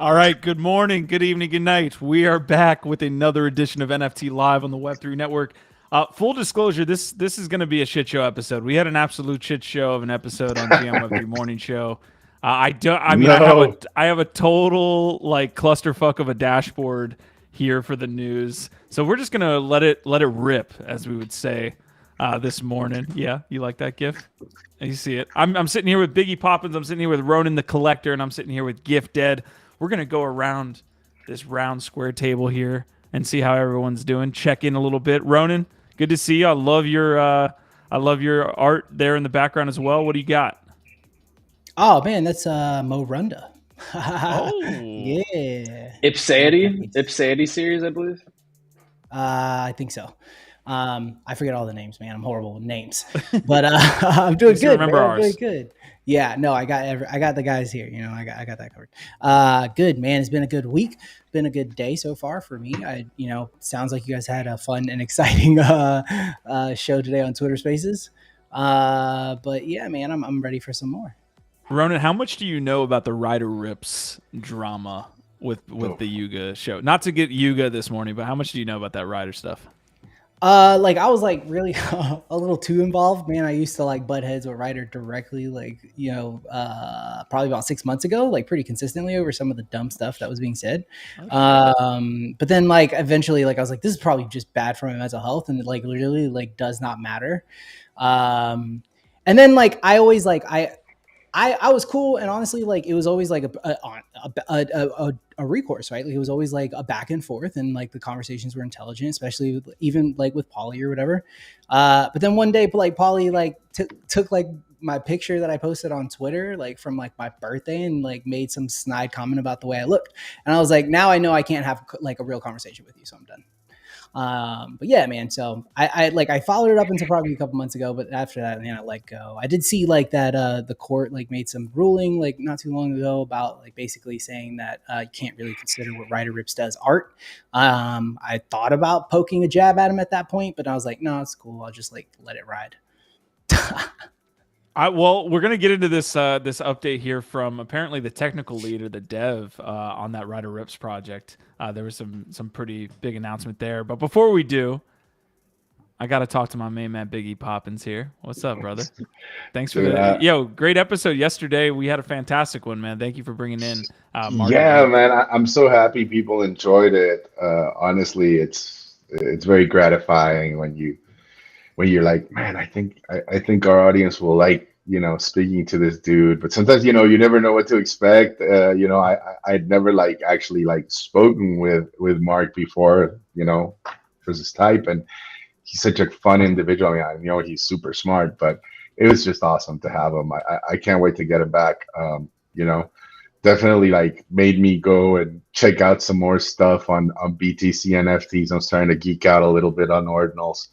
All right, good morning, good evening, good night. We are back with another edition of NFT Live on the Web3 Network. Full disclosure, this is going to be a shit show episode. We had an absolute shit show of an episode on GM Web3 Morning Show. I don't. I mean, No. I have a total like clusterfuck of a dashboard here for the news. So we're just gonna let it rip, as we would say, this morning. Yeah, you like that GIF? You see it. I'm sitting here with Biggie Poppins. I'm sitting here with Ronan the Collector, and I'm sitting here with Gift Dead. We're gonna go around this round square table here and see how everyone's doing. Check in a little bit. Ronan, good to see you. I love your art there in the background as well. What do you got? Oh man, that's Mo Runda. Oh, Yeah. Ipsady series, I believe. I think so. I forget all the names, man. I'm horrible with names, but I'm doing good. remember man. I'm ours. doing good. Yeah, no, I got the guys here. You know, I got that covered. Good, man. It's been a good week. Been a good day so far for me. Sounds like you guys had a fun and exciting show today on Twitter Spaces. But yeah, man, I'm ready for some more. Ronan, how much do you know about the Ryder Rips drama with the Yuga show? Not to get Yuga this morning, but how much do you know about that Ryder stuff? Like I was like really a little too involved, man. I used to like butt heads with Ryder directly, like, probably about 6 months ago, like pretty consistently over some of the dumb stuff that was being said. Okay. But then like eventually, like I was like, this is probably just bad for my mental health, and it like literally like does not matter. And then like I always like I was cool, and honestly, like it was always like a recourse, right? Like it was always like a back and forth, and like the conversations were intelligent, especially even like with Polly or whatever. But then one day, like Polly like took like my picture that I posted on Twitter, like from like my birthday, and like made some snide comment about the way I looked, and I was like, now I know I can't have like a real conversation with you, so I'm done. But yeah, man. So I followed it up until probably a couple months ago, but after that, man, I let go. I did see like that the court like made some ruling like not too long ago about like basically saying that you can't really consider what Ryder Rips does art. I thought about poking a jab at him at that point, but I was like, no, it's cool. I'll just like let it ride. Well, we're gonna get into this this update here from apparently the technical lead or the dev on that Ryder Rips project. There was some pretty big announcement there, but before we do, I got to talk to my main man Biggie Poppins here. What's up, brother? Thanks for great episode yesterday. We had a fantastic one, man. Thank you for bringing in. Yeah, man, I'm so happy people enjoyed it. Honestly, it's very gratifying when you're like, man, I think our audience will like, speaking to this dude. But sometimes, you never know what to expect. I'd never like actually like spoken with Mark before, for this type, and he's such a fun individual. I mean, I know he's super smart, but it was just awesome to have him. I can't wait to get him back. Definitely like made me go and check out some more stuff on BTC NFTs. I'm starting to geek out a little bit on ordinals.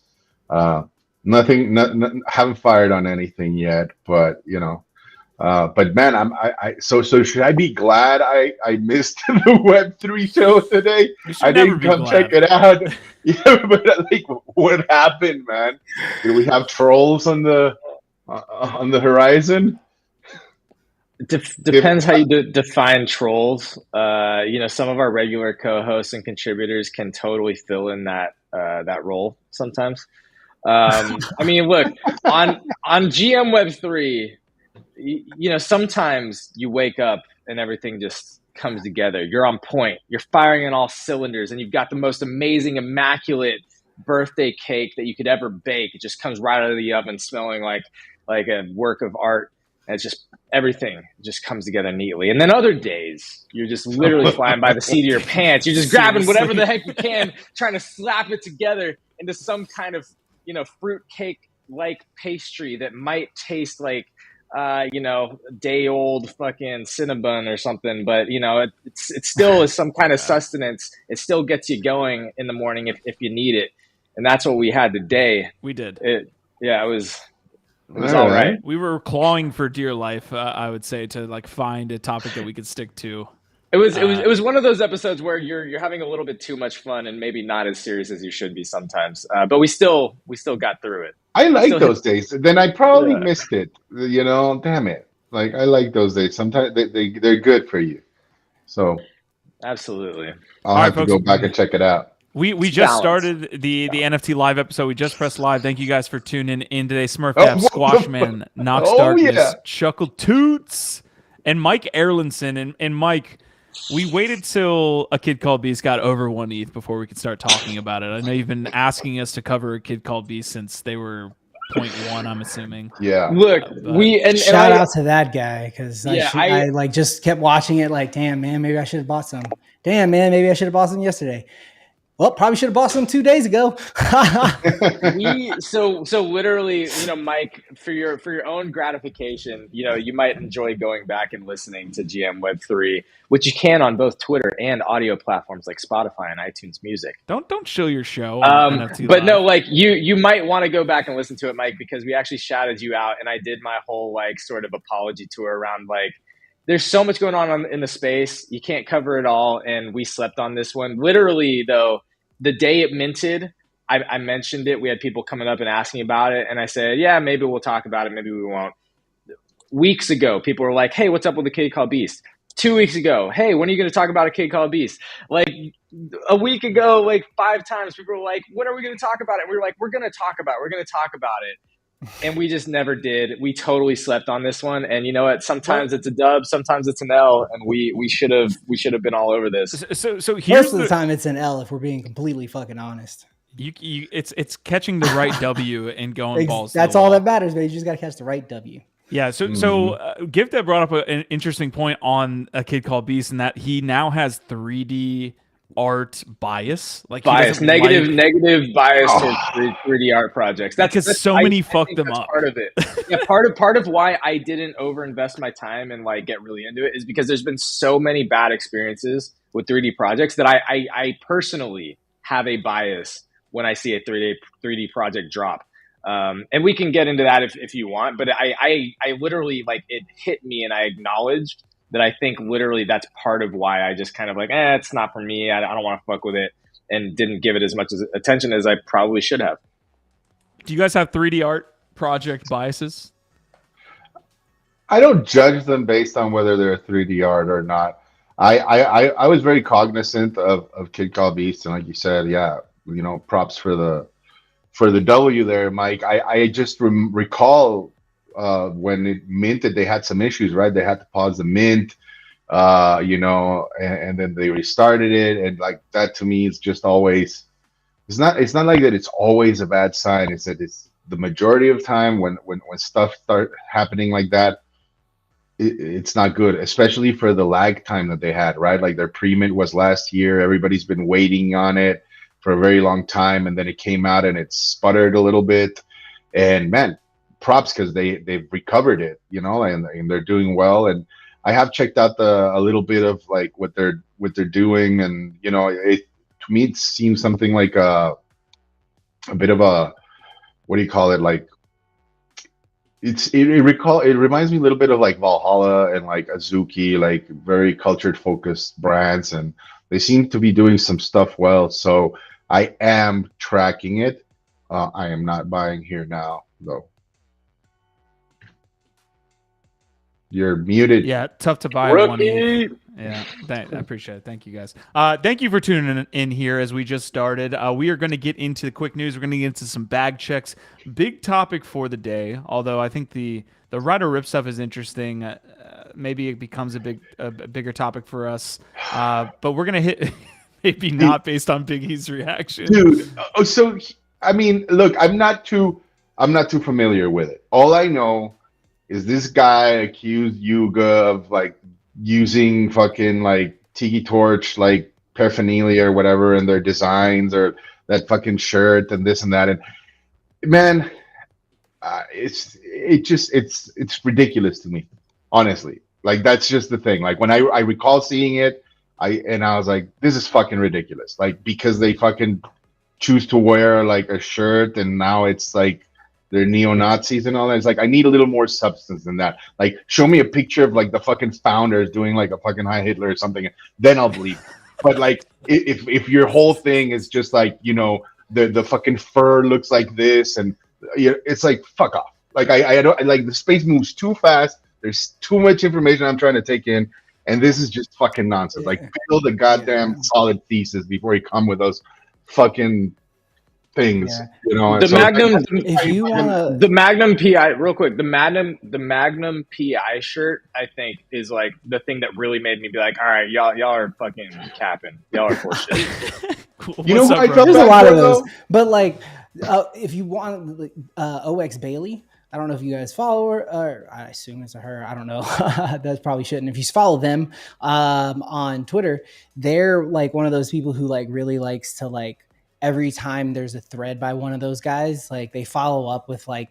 Nothing, haven't fired on anything yet, but but man, so should I be glad I missed the Web3 show today? I didn't come check it out. Yeah, but like, what happened, man? Did we have trolls on the horizon? Depends how you define trolls. Some of our regular co-hosts and contributors can totally fill in that role sometimes. I mean, look, on GM Web3, sometimes you wake up and everything just comes together. You're on point. You're firing on all cylinders, and you've got the most amazing, immaculate birthday cake that you could ever bake. It just comes right out of the oven smelling like a work of art. And it's just everything just comes together neatly. And then other days, you're just literally flying by the seat of your pants. You're just grabbing whatever the heck you can, trying to slap it together into some kind of fruit cake like pastry that might taste like day old fucking Cinnabon or something, but it still is some kind of sustenance. It still gets you going in the morning if you need it, and that's what we had today. We did. It was all right. We were clawing for dear life, I would say, to like find a topic that we could stick to. It was one of those episodes where you're having a little bit too much fun and maybe not as serious as you should be sometimes. But we still got through it. I like those days. Then I probably missed it. Damn it. Like I like those days. Sometimes they're good for you. So Absolutely. I'll right, have to folks. go back and check it out. We just started the NFT live episode. We just pressed live. Thank you guys for tuning in today. Smurfdap, Squashman, Nox Darkness, yeah. Chuckle Toots, and Mike Erlinson. And Mike, we waited till A Kid Called Beast got over 1 ETH before we could start talking about it. I know you've been asking us to cover A Kid Called Beast since they were 0.1, I'm assuming. Yeah. Look, shout out to that guy, because Yeah, I like just kept watching it like, damn, man, maybe I should have bought some. Damn, man, maybe I should have bought some yesterday. Well, probably should have bought some 2 days ago. So literally, Mike, for your own gratification, you might enjoy going back and listening to GM Web3, which you can on both Twitter and audio platforms like Spotify and iTunes Music. Don't show your show on NFT but Live. no, like you might want to go back and listen to it, Mike, because we actually shouted you out, and I did my whole like sort of apology tour around like, there's so much going on in the space. You can't cover it all. And we slept on this one. Literally, though, the day it minted, I mentioned it. We had people coming up and asking about it. And I said, yeah, maybe we'll talk about it. Maybe we won't. Weeks ago, people were like, hey, what's up with A Kid Called Beast? 2 weeks ago, hey, when are you going to talk about A Kid Called Beast? Like a week ago, like 5 times, people were like, when are we going to talk about it? And we were like, we're going to talk about it. We're going to talk about it. And we just never did. We totally slept on this one. And you know what? Sometimes it's a dub, sometimes it's an L, and we should have been all over this. So here's Most of the time it's an L, if we're being completely fucking honest. It's catching the right W and going balls. That's all that matters, man. You just got to catch the right W. Yeah, so Give that brought up an interesting point on A Kid Called Beast, and that he now has 3D art bias, negative bias towards 3D art projects. That's because so many fucked them up. Part of it. Yeah, part of why I didn't overinvest my time and like get really into it is because there's been so many bad experiences with 3D projects that I personally have a bias when I see a 3D project drop. And we can get into that if you want, but I literally, like, it hit me, and I acknowledged that I think literally that's part of why I just kind of like, it's not for me. I don't want to fuck with it, and didn't give it as much attention as I probably should have. Do you guys have 3D art project biases? I don't judge them based on whether they're 3D art or not. I was very cognizant of Kid Called Beast, and like you said, yeah, props for the W there, Mike. I just recall when it minted, they had some issues, right? They had to pause the mint, and then they restarted it, and like that to me is just always. It's not like that. It's always a bad sign. It's that it's the majority of time when stuff start happening like that. It's not good, especially for the lag time that they had, right? Like their pre-mint was last year. Everybody's been waiting on it for a very long time, and then it came out and it sputtered a little bit. And man, props, because they've recovered it, and they're doing well. And I have checked out a little bit of like what they're doing, and it to me it seems something like a bit of a, what do you call it, like it reminds me a little bit of like Valhalla and like Azuki, like very cultured focused brands, and they seem to be doing some stuff well. So I am tracking it. I am not buying here now though. You're muted. Yeah, tough to buy one. Yeah, I appreciate it. Thank you, guys. Thank you for tuning in here as we just started. We are going to get into the quick news. We're going to get into some bag checks. Big topic for the day, although I think the Rider Rip stuff is interesting. Maybe it becomes a bigger topic for us. But we're going to hit maybe not based on Big E's reaction. Dude, so, I mean, look, I'm not too familiar with it. All I know is this guy accused Yuga of like using fucking like Tiki Torch like paraphernalia or whatever in their designs, or that fucking shirt and this and that. And man, it's ridiculous to me, honestly. Like that's just the thing. Like when I recall seeing it, I was like, this is fucking ridiculous. Like because they fucking choose to wear like a shirt, and now it's like they're neo-Nazis and all that. It's like, I need a little more substance than that. Like, show me a picture of like the fucking founders doing like a fucking Heil Hitler or something, then I'll believe. But like, if your whole thing is just like, the fucking fur looks like this, and it's like, fuck off. Like I don't like, the space moves too fast. There's too much information I'm trying to take in, and this is just fucking nonsense. Like, build a goddamn solid thesis before you come with those fucking things. Yeah. You know, and The so Magnum, If you want the to, Magnum PI, real quick, the Magnum PI shirt, I think, is like the thing that really made me be like, all right, y'all are fucking capping. Y'all are bullshit. Cool. You know What's who up, I bro? felt there's a bad lot for, of those, though? but like, if you want OX Bailey, I don't know if you guys follow her, or I assume it's her. I don't know. That probably shouldn't. If you follow them on Twitter, they're like one of those people who like really likes to like every time there's a thread by one of those guys, like they follow up with like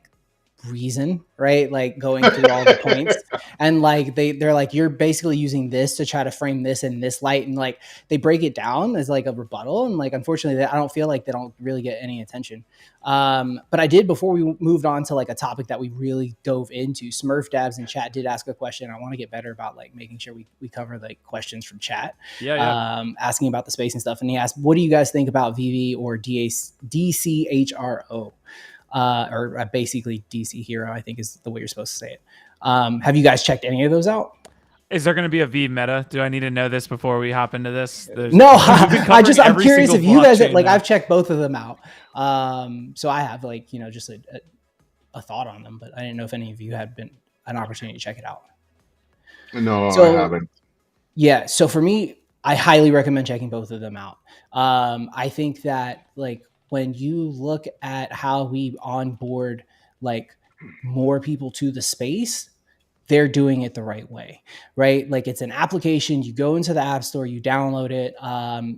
reason, right? Like going through all the points, and like they're like, you're basically using this to try to frame this in this light, and like they break it down as like a rebuttal, and like unfortunately I don't feel like they don't really get any attention. But I did, before we moved on to like a topic that we really dove into, Smurf Dabs in chat did ask a question. I want to get better about like making sure we cover like questions from chat. Asking about the space and stuff, and he asked, what do you guys think about Veve or DCHRO? Or basically DC Hero, I think is the way you're supposed to say it. Have you guys checked any of those out? Is there going to be a Veve meta? Do I need to know this before we hop into this? No, I'm curious if you guys like. Now. I've checked both of them out, so I have like just a thought on them, but I didn't know if any of you had been an opportunity to check it out. No, I haven't. Yeah, so for me, I highly recommend checking both of them out. I think that like when you look at how we onboard like more people to the space, they're doing it the right way, right? Like it's an application, you go into the app store, you download it,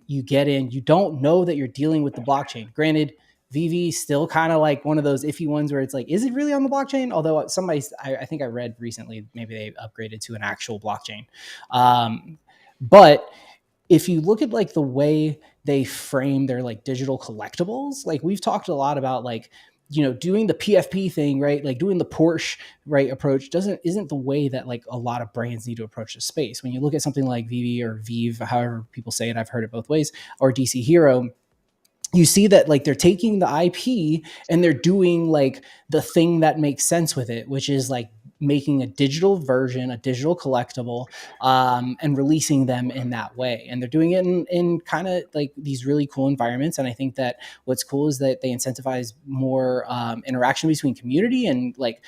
you get in, you don't know that you're dealing with the blockchain. Granted, Veve still kind of like one of those iffy ones where it's like, is it really on the blockchain? Although somebody, I think I read recently, maybe they upgraded to an actual blockchain. But if you look at like the way they frame their like digital collectibles, like we've talked a lot about like, doing the PFP thing, right? Like doing the Porsche, right, approach isn't the way that like a lot of brands need to approach the space. When you look at something like Veve or Veve, however people say it, I've heard it both ways, or DC Hero, you see that like they're taking the IP and they're doing like the thing that makes sense with it, which is like making a digital version, a digital collectible, and releasing them in that way. And they're doing it in kind of like these really cool environments. And I think that what's cool is that they incentivize more interaction between community and like,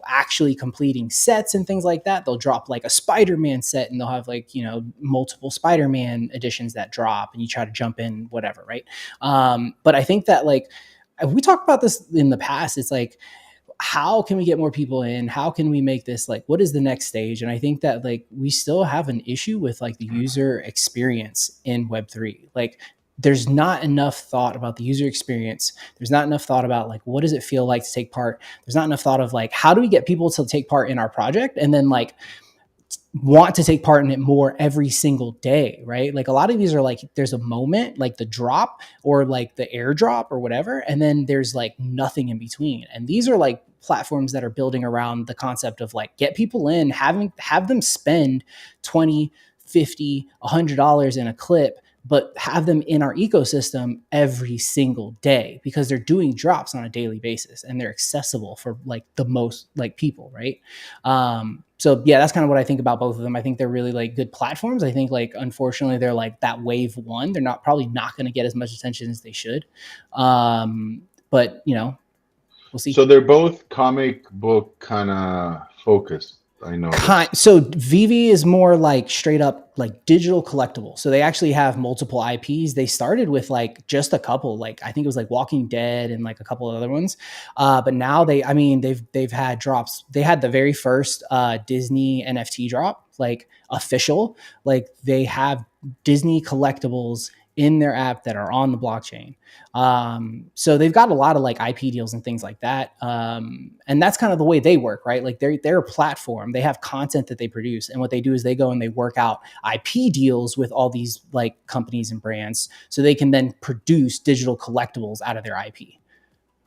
actually completing sets and things like that. They'll drop like a Spider-Man set and they'll have like, multiple Spider-Man editions that drop and you try to jump in, whatever, right? But I think that like, we talked about this in the past. It's like, how can we get more people in? How can we make this like, what is the next stage? And I think that like, we still have an issue with like the user experience in Web3. Like there's not enough thought about the user experience. There's not enough thought about like, what does it feel like to take part? There's not enough thought of like, how do we get people to take part in our project? And then like, want to take part in it more every single day, right? Like a lot of these are like, there's a moment like the drop or like the airdrop or whatever. And then there's like nothing in between. And these are like platforms that are building around the concept of like, get people in, have them spend 20, 50, $100 in a clip, but have them in our ecosystem every single day because they're doing drops on a daily basis and they're accessible for like the most like people, right? So yeah, that's kind of what I think about both of them. I think they're really like good platforms. I think like, unfortunately, they're like that wave one. They're probably not going to get as much attention as they should. But we'll see. So they're both comic book kind of focused. I know. So Veve is more like straight up like digital collectible. So they actually have multiple IPs. They started with like just a couple, like I think it was like Walking Dead and like a couple of other ones. But now they've had drops. They had the very first Disney NFT drop, like official. Like they have Disney collectibles in their app that are on the blockchain. So they've got a lot of like IP deals and things like that. And that's kind of the way they work, right? Like they're a platform. They have content that they produce. And what they do is they go and they work out IP deals with all these like companies and brands so they can then produce digital collectibles out of their IP.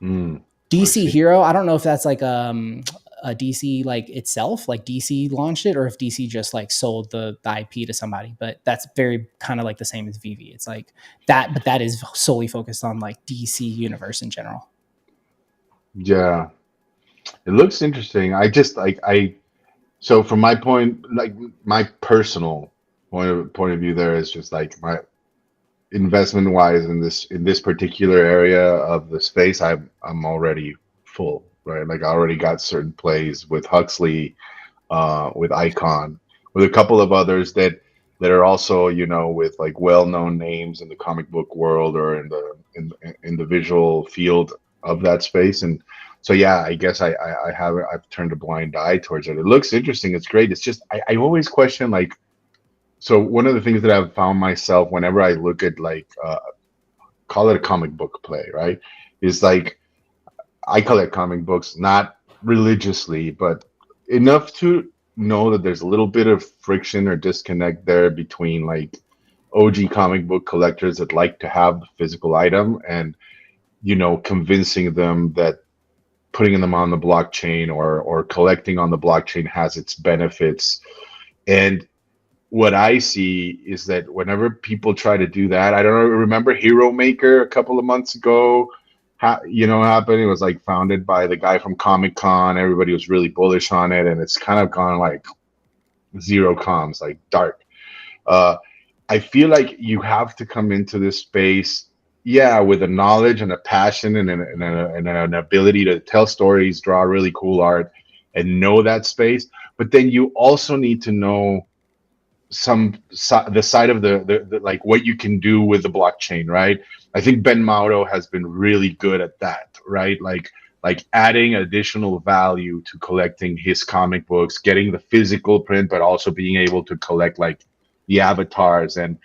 DC Hero, I don't know if that's like a DC like itself, like DC launched it, or if DC just like sold the IP to somebody, but that's very kind of like the same as Veve. It's like that, but that is solely focused on like DC universe in general. Yeah, it looks interesting. I just like So from my point, like my personal point of view, there is just like my investment wise in this particular area of the space, I'm already full, right? Like I already got certain plays with Huxley, with Icon, with a couple of others that are also, you know, with like well-known names in the comic book world or in the visual field of that space. And so yeah, I guess I've turned a blind eye towards it. It looks interesting, it's great. It's just I always question like, so one of the things that I've found myself whenever I look at like call it a comic book play, right? Is like I collect comic books not religiously, but enough to know that there's a little bit of friction or disconnect there between like OG comic book collectors that like to have the physical item and, you know, convincing them that putting them on the blockchain or collecting on the blockchain has its benefits. And what I see is that whenever people try to do that, I don't know, remember Hero Maker a couple of months ago? You know, happened. It was like founded by the guy from Comic Con. Everybody was really bullish on it, and it's kind of gone like zero comms, like dark. I feel like you have to come into this space, yeah, with a knowledge and a passion and an ability to tell stories, draw really cool art, and know that space. But then you also need to know the side of the like what you can do with the blockchain, right? I think Ben Mauro has been really good at that, right? Like adding additional value to collecting his comic books, getting the physical print, but also being able to collect like the avatars and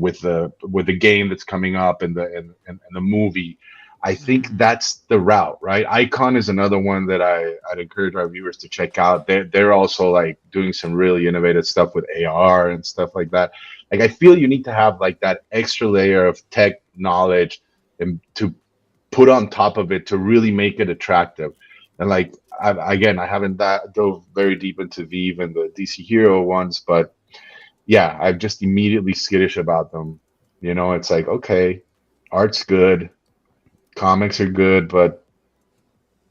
with the game that's coming up and the movie. I think that's the route, right? Icon is another one that I'd encourage our viewers to check out. They're also like doing some really innovative stuff with AR and stuff like that. Like I feel you need to have like that extra layer of tech knowledge and to put on top of it to really make it attractive. And like I haven't dove very deep into Veve and the DC Hero ones, but yeah, I'm just immediately skittish about them. You know, it's like, okay, art's good, comics are good, but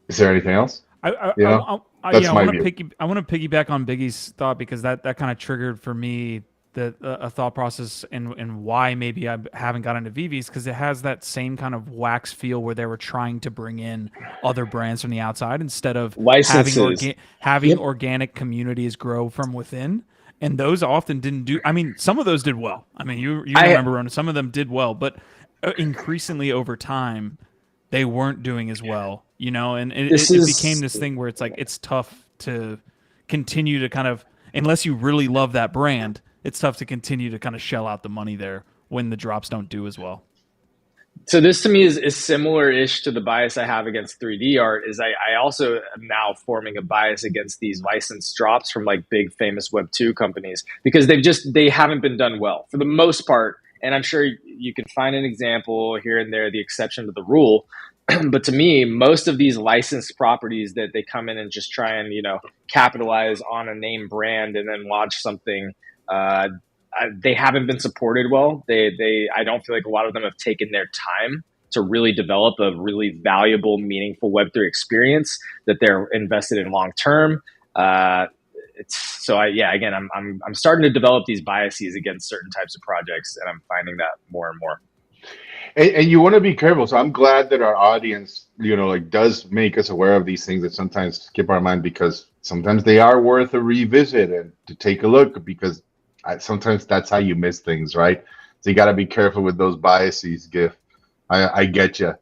is there anything else? You know, that's my view. I want to piggyback on Biggie's thought because that kind of triggered for me a thought process and why maybe I haven't gotten into Vivi's, because it has that same kind of wax feel where they were trying to bring in other brands from the outside instead of having organic communities grow from within. And those often didn't do. I mean, some of those did well. I mean, you remember, Ronan, some of them did well, but increasingly over time, they weren't doing as well, you know, and it became this thing where it's like it's tough to continue to kind of, unless you really love that brand, it's tough to continue to kind of shell out the money there when the drops don't do as well. So this to me is similar-ish to the bias I have against 3D art. Is I also am now forming a bias against these licensed drops from like big famous Web 2 companies because they haven't been done well for the most part. And I'm sure you can find an example here and there, the exception to the rule. But to me, most of these licensed properties that they come in and just try and, you know, capitalize on a name brand and then launch something, they haven't been supported well. I don't feel like a lot of them have taken their time to really develop a really valuable, meaningful Web3 experience that they're invested in long term. Again, I'm starting to develop these biases against certain types of projects, and I'm finding that more and more. And you want to be careful. So I'm glad that our audience, you know, like does make us aware of these things that sometimes skip our mind because sometimes they are worth a revisit and to take a look because sometimes that's how you miss things, right? So you got to be careful with those biases, Giff. I get you.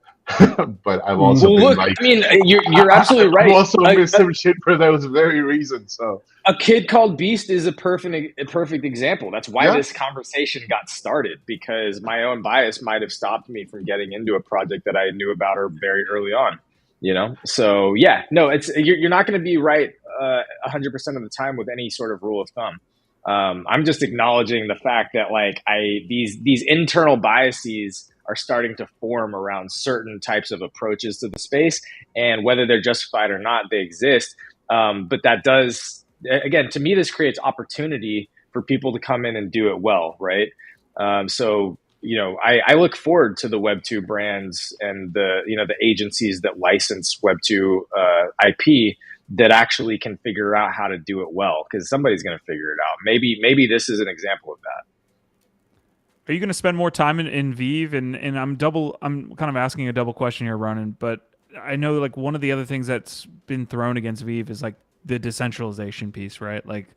But I've also been like, I mean, you're absolutely right. I've also missed some shit for those very reasons. So A Kid Called Beast is a perfect example. That's why this conversation got started, because my own bias might have stopped me from getting into a project that I knew about or very early on. You know, so yeah, no, you're not going to be right 100% of the time with any sort of rule of thumb. I'm just acknowledging the fact that like these internal biases are starting to form around certain types of approaches to the space, and whether they're justified or not, they exist. But that does, again, to me, this creates opportunity for people to come in and do it well, right? So, you know, I look forward to the Web 2 brands and the agencies that license Web 2 IP that actually can figure out how to do it well, because somebody's going to figure it out. Maybe this is an example of that. Are you going to spend more time in Veve? And I'm kind of asking a double question here, Ronan, but I know like one of the other things that's been thrown against Veve is like the decentralization piece, right? Like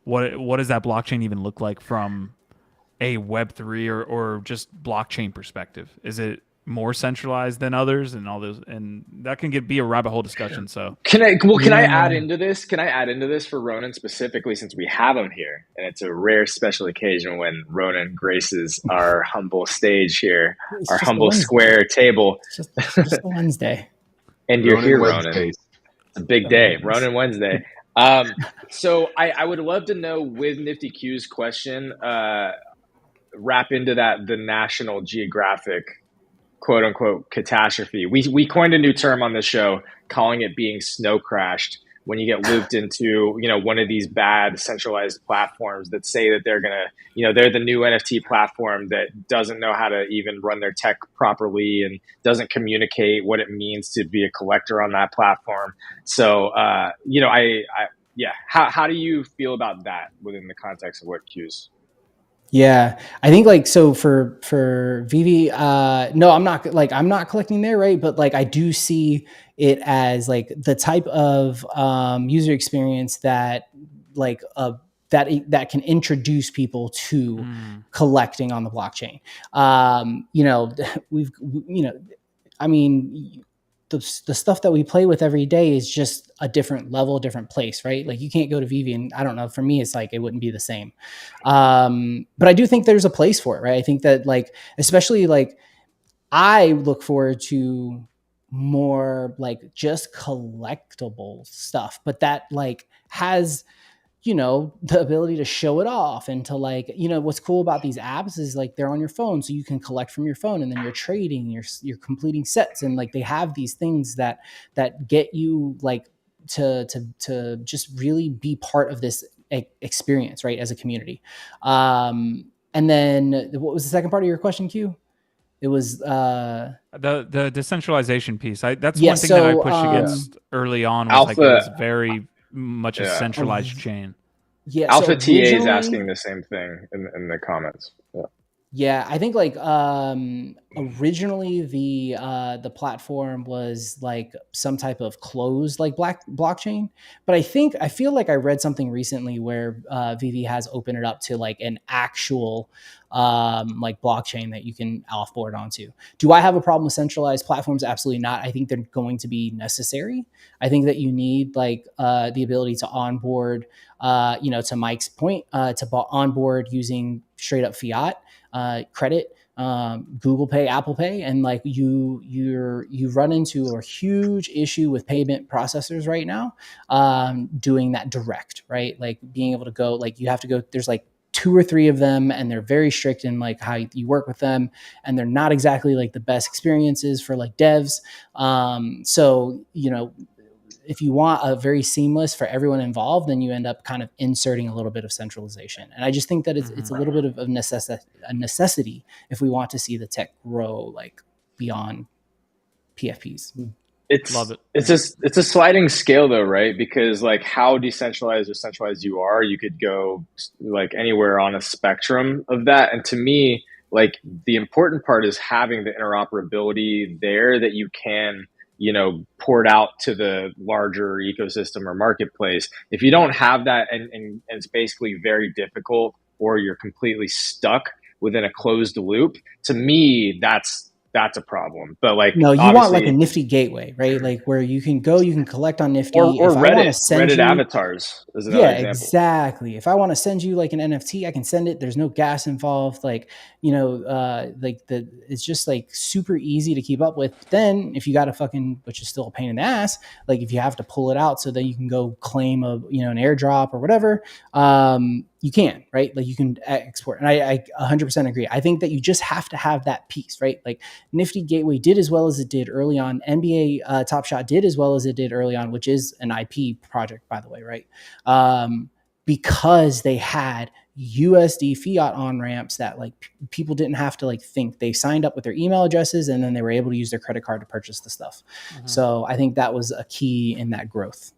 what does that blockchain even look like from a Web3 or just blockchain perspective? Is it more centralized than others and all those? And that can be a rabbit hole discussion. So can I add into this? Can I add into this for Ronan specifically, since we have him here, and it's a rare special occasion when Ronan graces our humble stage here, our humble square table. It's just a Wednesday. And you're here, Ronan. It's a big day, Ronan Wednesday. So I would love to know, with Nifty Q's question, wrap into that the National Geographic quote unquote catastrophe. We coined a new term on this show, calling it being snow crashed, when you get looped into, one of these bad centralized platforms that say that they're gonna, they're the new NFT platform that doesn't know how to even run their tech properly and doesn't communicate what it means to be a collector on that platform. So, how do you feel about that within the context of what Q's? Yeah, I think like, so for Veve, no, I'm not collecting there, right? But like, I do see it as like the type of user experience that like that can introduce people to collecting on the blockchain. The stuff that we play with every day is just a different level, different place, right? Like you can't go to Veve and I don't know, for me, it's like, it wouldn't be the same. But I do think there's a place for it, right? I think that like, especially like I look forward to more like just collectible stuff, but that like has, the ability to show it off and to like, what's cool about these apps is like they're on your phone, so you can collect from your phone, and then you're trading, you're completing sets, and like they have these things that get you like to just really be part of this experience, right, as a community. And then what was the second part of your question, Q? It was the decentralization piece. That's one thing that I pushed against early on. Was Alpha, like it was very much a centralized chain. Yeah, Alpha TA is asking the same thing in the comments. Yeah, I think like originally the platform was like some type of closed like blockchain, but I feel like I read something recently where Veve has opened it up to like an actual like blockchain that you can offboard onto. Do I have a problem with centralized platforms? Absolutely not. I think they're going to be necessary. I think that you need like the ability to onboard, to Mike's point, to onboard using straight up fiat. Credit, Google Pay, Apple Pay, and like you run into a huge issue with payment processors right now, doing that direct, right? Like being able to go, like you have to go, there's like 2 or 3 of them, and they're very strict in like how you work with them, and they're not exactly like the best experiences for like devs. So, if you want a very seamless for everyone involved, then you end up kind of inserting a little bit of centralization. And I just think that it's a little bit of a necessity if we want to see the tech grow like beyond PFPs. Love it. It's a sliding scale though, right? Because like how decentralized or centralized you are, you could go like anywhere on a spectrum of that. And to me, like the important part is having the interoperability there that you can, poured out to the larger ecosystem or marketplace. If you don't have that and it's basically very difficult, or you're completely stuck within a closed loop, to me, that's a problem. But like, no, you want like a Nifty gateway, right? Like where you can go, you can collect on Nifty, or Reddit avatars. Is another example. Exactly. If I want to send you like an NFT, I can send it. There's no gas involved. Like, it's just like super easy to keep up with. But then if you got which is still a pain in the ass, like if you have to pull it out so that you can go claim an airdrop or whatever, you can, right? Like you can export. And I 100% agree. I think that you just have to have that piece, right? Like Nifty Gateway did as well as it did early on. NBA Top Shot did as well as it did early on, which is an IP project, by the way, right? Because they had USD fiat on-ramps that like people didn't have to like think. They signed up with their email addresses, and then they were able to use their credit card to purchase the stuff. So I think that was a key in that growth.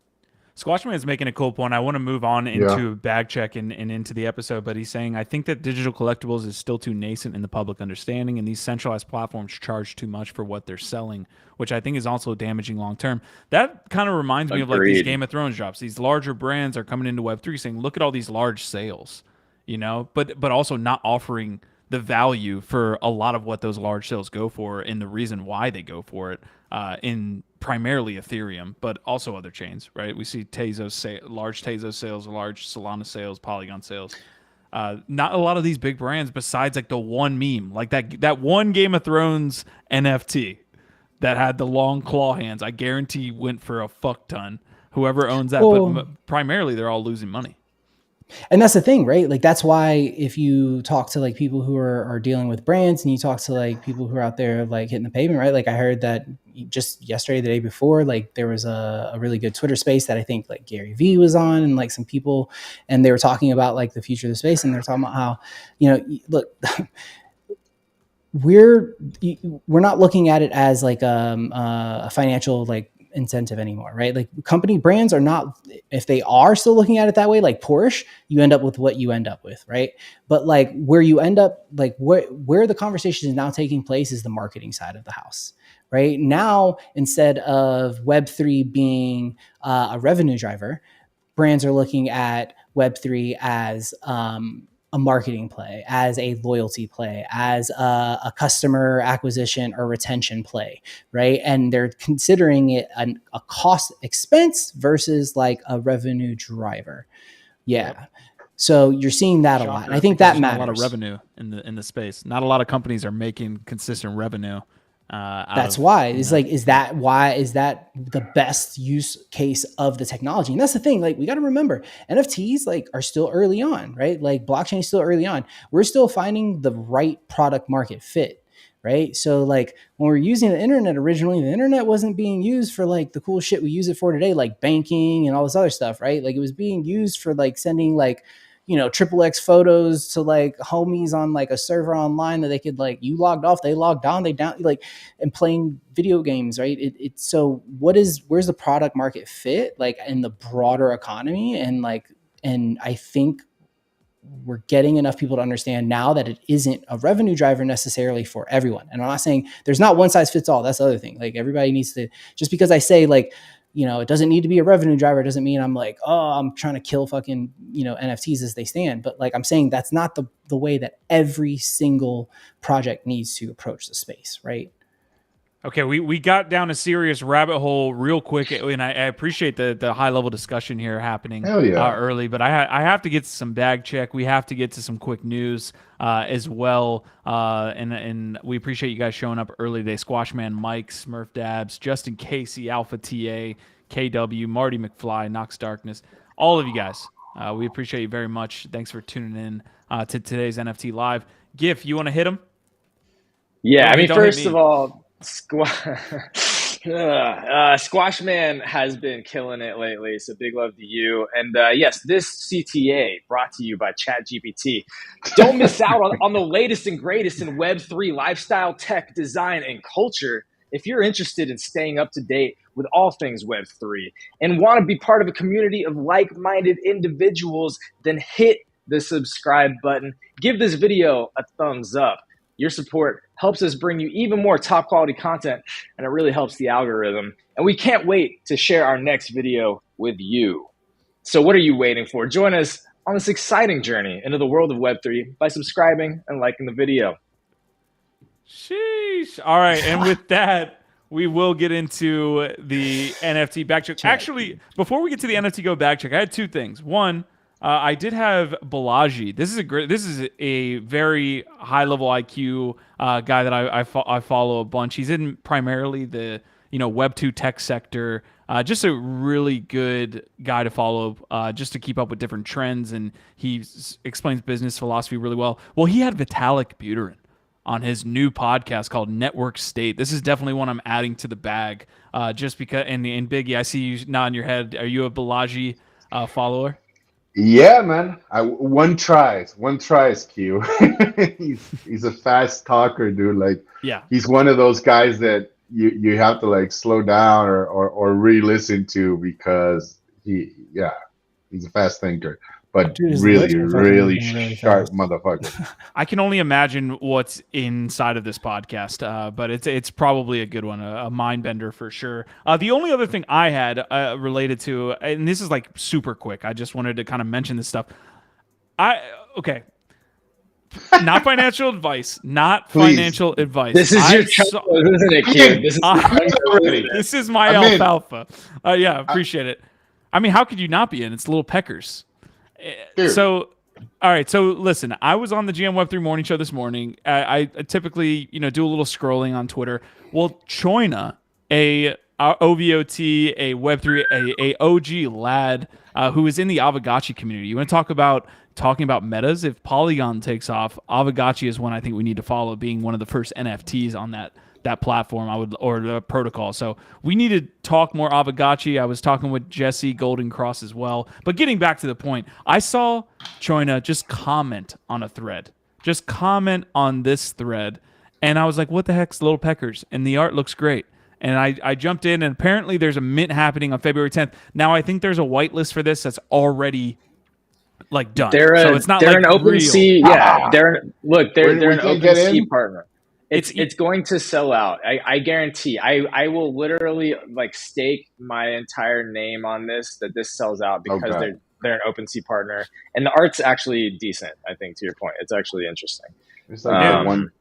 Squashman's making a cool point. I want to move on Yeah. into bag check and into the episode, but he's saying, I think that digital collectibles is still too nascent in the public understanding, and these centralized platforms charge too much for what they're selling, which I think is also damaging long term. That kind of reminds me of like these Agreed. Game of Thrones drops. These larger brands are coming into Web3 saying, look at all these large sales, you know, but also not offering the value for a lot of what those large sales go for and the reason why they go for it in primarily Ethereum, but also other chains, right? We see large Tezos sales, large Solana sales, Polygon sales. Not a lot of these big brands besides like the one meme, like that one Game of Thrones NFT that had the long claw hands, I guarantee went for a fuck ton. Whoever owns that, but primarily they're all losing money. And that's the thing, right? Like, that's why if you talk to like people who are dealing with brands, and you talk to like people who are out there like hitting the pavement, right? Like, I heard that just yesterday, the day before, like there was a really good Twitter space that I think like Gary Vee was on, and like some people, and they were talking about like the future of the space, and they're talking about how, you know, look, we're not looking at it as like a financial like incentive anymore, right? Like, company brands are not, if they are still looking at it that way, like Porsche, you end up with what you end up with, right? But like where you end up, like where the conversation is now taking place is the marketing side of the house, right? Now, instead of Web3 being a revenue driver, brands are looking at Web3 as a marketing play, as a loyalty play, as a customer acquisition or retention play, right? And they're considering it a cost expense versus like a revenue driver. Yeah. Yep. So you're seeing that a lot. And I think that matters. Not a lot of revenue in the space. Not a lot of companies are making consistent revenue. That's why it's like, is that the best use case of the technology? And that's the thing, like, we got to remember NFTs like are still early on, right? Like, blockchain is still early on. We're still finding the right product market fit, right? So like when we're using the internet originally, the internet wasn't being used for like the cool shit we use it for today, like banking and all this other stuff, right? Like, it was being used for like sending like, you know, XXX photos to like homies on like a server online that they could like, you logged off, they logged on, they down, like, and playing video games, right? It's so where's the product market fit like in the broader economy? And like, and I think we're getting enough people to understand now that it isn't a revenue driver necessarily for everyone. And I'm not saying there's not one size fits all. That's the other thing. Like, everybody needs to, just because I say like, you know, it doesn't need to be a revenue driver, doesn't mean I'm like, oh, I'm trying to kill fucking, you know, NFTs as they stand. But like, I'm saying that's not the way that every single project needs to approach the space, right? Okay, we got down a serious rabbit hole real quick, and I appreciate the high level discussion here happening early. But I have to get to some bag check. We have to get to some quick news as well, and we appreciate you guys showing up early today. Squashman, Mike, Smurf Dabs, Justin Casey, Alpha TA, KW, Marty McFly, Nox Darkness, all of you guys. We appreciate you very much. Thanks for tuning in to today's NFT Live. Gif, you want to hit him? Yeah, I mean, first of all, Squashman has been killing it lately, so big love to you. And yes, this CTA brought to you by ChatGPT. Don't miss out on the latest and greatest in Web3 lifestyle, tech, design, and culture. If you're interested in staying up to date with all things Web3 and want to be part of a community of like-minded individuals, then hit the subscribe button. Give this video a thumbs up. Your support helps us bring you even more top quality content, and it really helps the algorithm. And we can't wait to share our next video with you. So what are you waiting for? Join us on this exciting journey into the world of Web3 by subscribing and liking the video. Sheesh. All right. And with that, we will get into the NFT back check. Actually, before we get to the NFTGO back check, I had two things. One, I did have Balaji. This is a very high level IQ guy that I follow a bunch. He's in primarily the Web 2 tech sector. Just a really good guy to follow, just to keep up with different trends, and he explains business philosophy really well. Well, he had Vitalik Buterin on his new podcast called Network State. This is definitely one I'm adding to the bag, just because. And Biggie, I see you nodding your head. Are you a Balaji follower? Yeah, man. One tries, Q. he's a fast talker, dude. Like, yeah, he's one of those guys that you have to like slow down or re-listen to, because he's a fast thinker, but Dude is really, legit fucking really moving really sharp fast. motherfucker. I can only imagine what's inside of this podcast, but it's probably a good one, a mind bender for sure. The only other thing I had related to, and this is like super quick, I just wanted to kind of mention this stuff. Okay. Not financial advice. Not Please. financial advice. This is your chungos, isn't it, kid? This is This is my I'm in. alfalfa. Yeah, appreciate it. I mean, how could you not be in? It's little Peckers. Dude. So, all right. So, listen, I was on the GM Web3 morning show this morning. I typically, do a little scrolling on Twitter. Well, Choina, a OVOT, a Web3, a OG lad who is in the Avagachi community. You want to talk about talking about metas? If Polygon takes off, Avagachi is one I think we need to follow, being one of the first NFTs on that platform, or the protocol. So we need to talk more Avagachi. I was talking with Jesse Golden Cross as well. But getting back to the point, I saw Choina just comment on a thread. Just comment on this thread. And I was like, what the heck's Little Peckers? And the art looks great. And I jumped in, and apparently there's a mint happening on February 10th. Now I think there's a whitelist for this that's already like done. So it's not they're like an OpenSea. real. Yeah, they're an OpenSea partner. It's going to sell out. I guarantee. I will literally like stake my entire name on this, that this sells out, because they're an OpenSea partner, and the art's actually decent. I think, to your point, it's actually interesting. It's like one.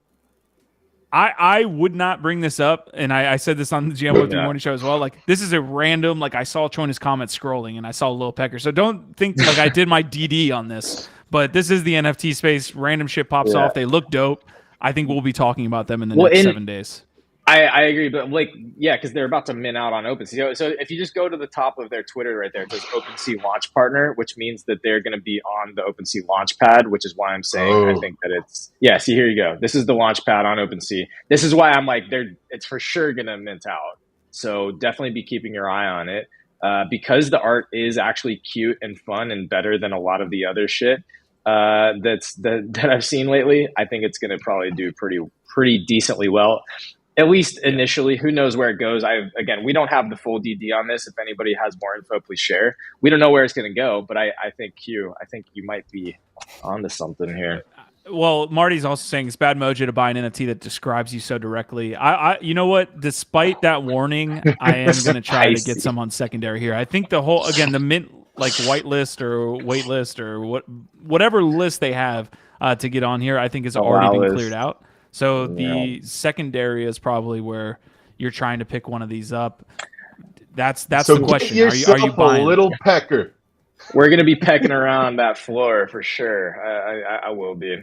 I would not bring this up, and I said this on the GM Web3 morning show as well. Like, this is a random, like, I saw Choina's comments scrolling, and I saw Lil Pecker. So don't think like I did my DD on this, but this is the NFT space. Random shit pops off. They look dope. I think we'll be talking about them in the next 7 days. I agree, but because they're about to mint out on OpenSea. So if you just go to the top of their Twitter right there, it says OpenSea Launch Partner, which means that they're going to be on the OpenSea Launchpad, which is why I'm saying I think that it's see, here you go. This is the Launchpad on OpenSea. This is why I'm like, it's for sure going to mint out. So definitely be keeping your eye on it, because the art is actually cute and fun and better than a lot of the other shit that I've seen lately. I think it's going to probably do pretty decently well. At least initially. Who knows where it goes? Again, we don't have the full DD on this. If anybody has more info, please share. We don't know where it's going to go, but I think you might be onto something here. Well, Marty's also saying it's bad mojo to buy an NFT that describes you so directly. You know what? Despite that warning, I am going to try to get some on secondary here. I think the mint, like whitelist or waitlist or whatever list they have to get on here, I think has already been cleared out. So the secondary is probably where you're trying to pick one of these up. That's the question. Are you buying a Little Pecker? We're gonna be pecking around that floor for sure. I will be.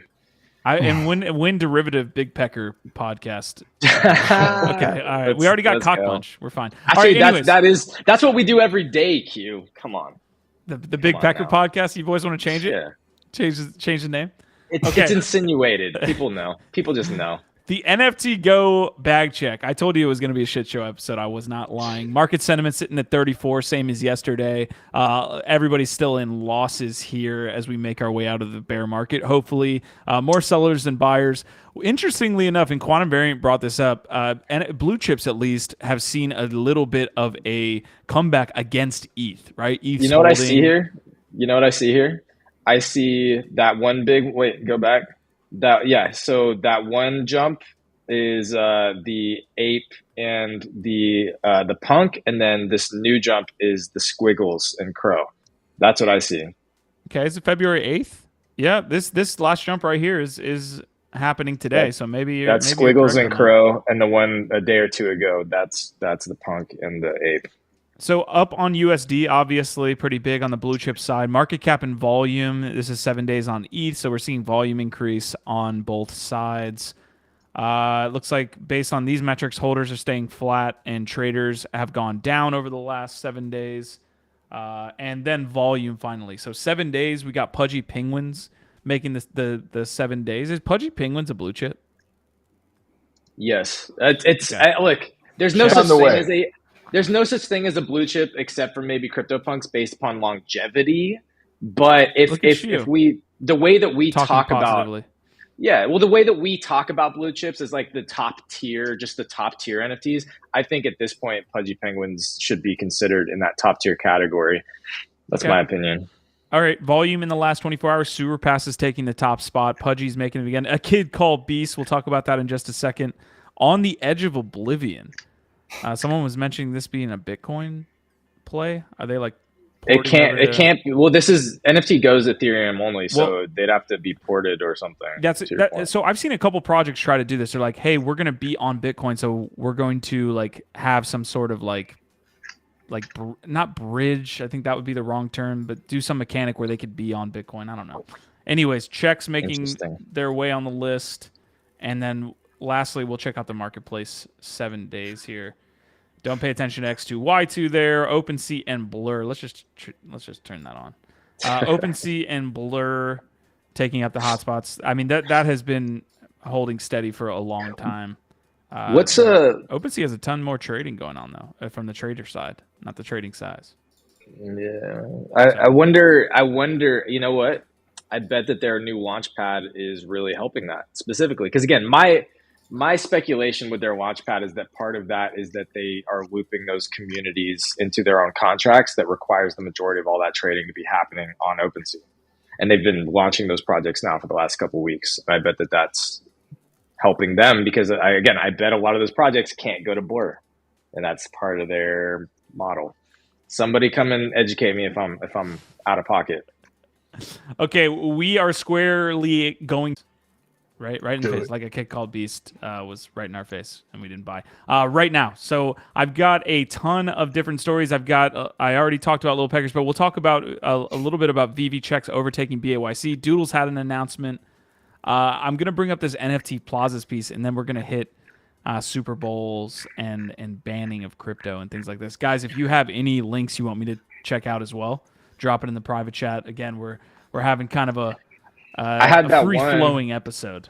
And win derivative Big Pecker podcast. Okay, all right. We already got Cock Punch. We're fine. Actually, that's what we do every day. Q, come on. The Big Pecker podcast. You boys want to change it? Yeah. Change the name. It's insinuated. People know. People just know. The NFTGO bag check. I told you it was going to be a shit show episode. I was not lying. Market sentiment sitting at 34, same as yesterday. Everybody's still in losses here as we make our way out of the bear market. Hopefully, more sellers than buyers. Interestingly enough, and Quantum Variant brought this up, and BlueChips at least have seen a little bit of a comeback against ETH, right? You know what I see here? I see that one big. Wait, go back. So that one jump is the ape and the punk, and then this new jump is the squiggles and crow. That's what I see. Okay, is it February 8th? Yeah, this last jump right here is happening today. So maybe that's squiggles and crow, and the one a day or two ago, that's the punk and the ape. So up on USD, obviously pretty big on the blue chip side. Market cap and volume, this is 7 days on ETH, so we're seeing volume increase on both sides. It looks like based on these metrics, holders are staying flat and traders have gone down over the last 7 days. And then volume finally. So 7 days, we got Pudgy Penguins making the 7 days. Is Pudgy Penguins a blue chip? Yes. Look, there's no such thing as a... There's no such thing as a blue chip except for maybe CryptoPunks based upon longevity. But if we the way that we talk about Yeah, well, the way that we talk about blue chips is like the top tier, just the top tier NFTs. I think at this point, Pudgy Penguins should be considered in that top tier category. That's my opinion. All right, volume in the last 24 hours. Sewer Pass is taking the top spot. Pudgy's making it again. A Kid Called Beast. We'll talk about that in just a second. On the Edge of Oblivion. Someone was mentioning this being a Bitcoin play. Are they like? It can't. Well, this is NFTGO's Ethereum only, so they'd have to be ported or something. So I've seen a couple projects try to do this. They're like, hey, we're going to be on Bitcoin, so we're going to like have some sort of like not bridge. I think that would be the wrong term, but do some mechanic where they could be on Bitcoin. I don't know. Anyways, checks making their way on the list, and then lastly, we'll check out the marketplace 7 days here. Don't pay attention to X2, Y2 there. OpenSea and Blur. Let's just turn that on. OpenSea and Blur taking up the hotspots. I mean that has been holding steady for a long time. OpenSea has a ton more trading going on though from the trader side, not the trading size. Yeah, I wonder. You know what? I bet that their new launchpad is really helping that specifically because again, my speculation with their launchpad is that part of that is that they are looping those communities into their own contracts that requires the majority of all that trading to be happening on OpenSea. And they've been launching those projects now for the last couple of weeks. I bet that that's helping them because, I bet a lot of those projects can't go to Blur. And that's part of their model. Somebody come and educate me if I'm out of pocket. Okay, we are squarely going... Right in the face, like A Kid Called Beast was right in our face, and we didn't buy. Right now, so I've got a ton of different stories. I've got, I already talked about Little Peckers, but we'll talk about a little bit about Veve checks overtaking BAYC. Doodles had an announcement. I'm going to bring up this NFT Plazas piece, and then we're going to hit Super Bowls and banning of crypto and things like this. Guys, if you have any links you want me to check out as well, drop it in the private chat. Again, we're having kind of a free-flowing episode.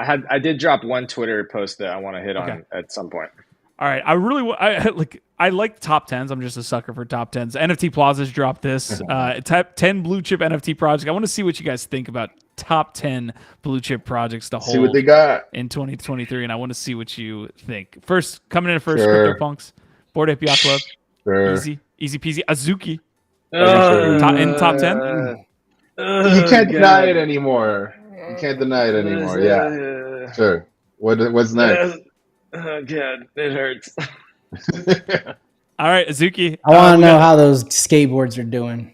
I did drop one Twitter post that I want to hit on at some point. All right, I like top 10s. I'm just a sucker for top 10s. NFT Plaza's dropped this 10 blue chip NFT projects. I want to see what you guys think about top 10 blue chip projects to hold. See what they got in 2023, and I want to see what you think. First, coming in first, CryptoPunks, Bored Ape Yacht Club, easy peasy, Azuki in top 10. You can't deny it anymore. Yeah. Sure. What's next? Oh, God. It hurts. All right, Azuki. I want to know how those skateboards are doing.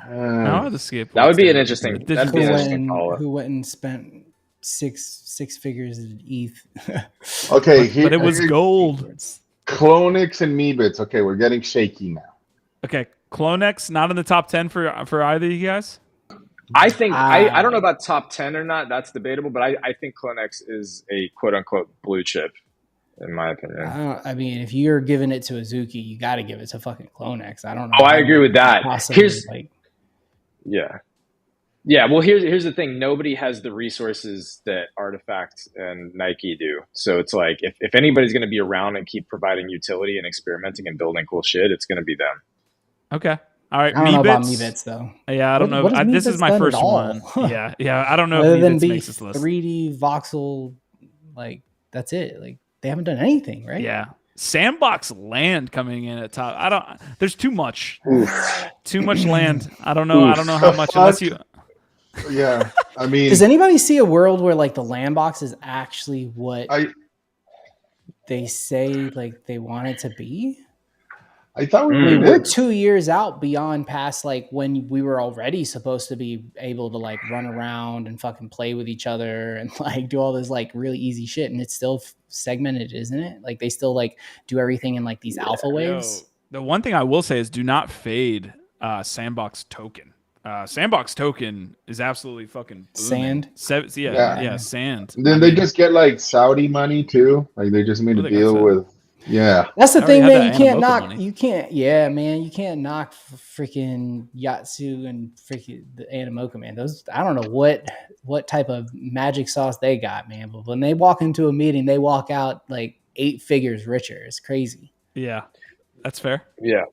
How are the skateboards? That would be an interesting call. Who went and spent six figures in ETH? Okay. But it was gold. Clonix and Meebits. Okay, we're getting shaky now. Okay. Clonex not in the top 10 for either of you guys? I think I don't know about top 10 or not. That's debatable, but I think Clonex is a quote unquote blue chip, in my opinion. I mean, if you're giving it to Azuki, you got to give it to fucking Clonex. I don't know. Oh, I agree with that. Yeah. Well, here's the thing. Nobody has the resources that Artifact and Nike do. So it's like if anybody's going to be around and keep providing utility and experimenting and building cool shit, it's going to be them. Okay. All right. I don't know about Meebits though. Yeah, I don't know. This is my first one. Yeah. I don't know Other if than Meebits makes this list. 3D voxel, like that's it. Like they haven't done anything, right? Yeah. Sandbox Land coming in at top. There's too much. Too much land. I don't know how much unless you. Yeah. I mean, does anybody see a world where like the land box is actually what they say like they want it to be? I thought we're 2 years out beyond past like when we were already supposed to be able to like run around and fucking play with each other and like do all this like really easy shit, and it's still segmented, isn't it? Like they still like do everything in like these alpha waves. The one thing I will say is do not fade Sandbox Token. Sandbox Token is absolutely fucking booming. Sand. Sand. And then they just get like Saudi money too. Like they just made a deal with. Yeah, that's the thing, man. You can't knock. Money. You can't. Yeah, man. You can't knock freaking Yatsu and freaking the Animoca, man. Those I don't know what type of magic sauce they got, man. But when they walk into a meeting, they walk out like 8 figures richer. It's crazy. Yeah, that's fair. Yeah.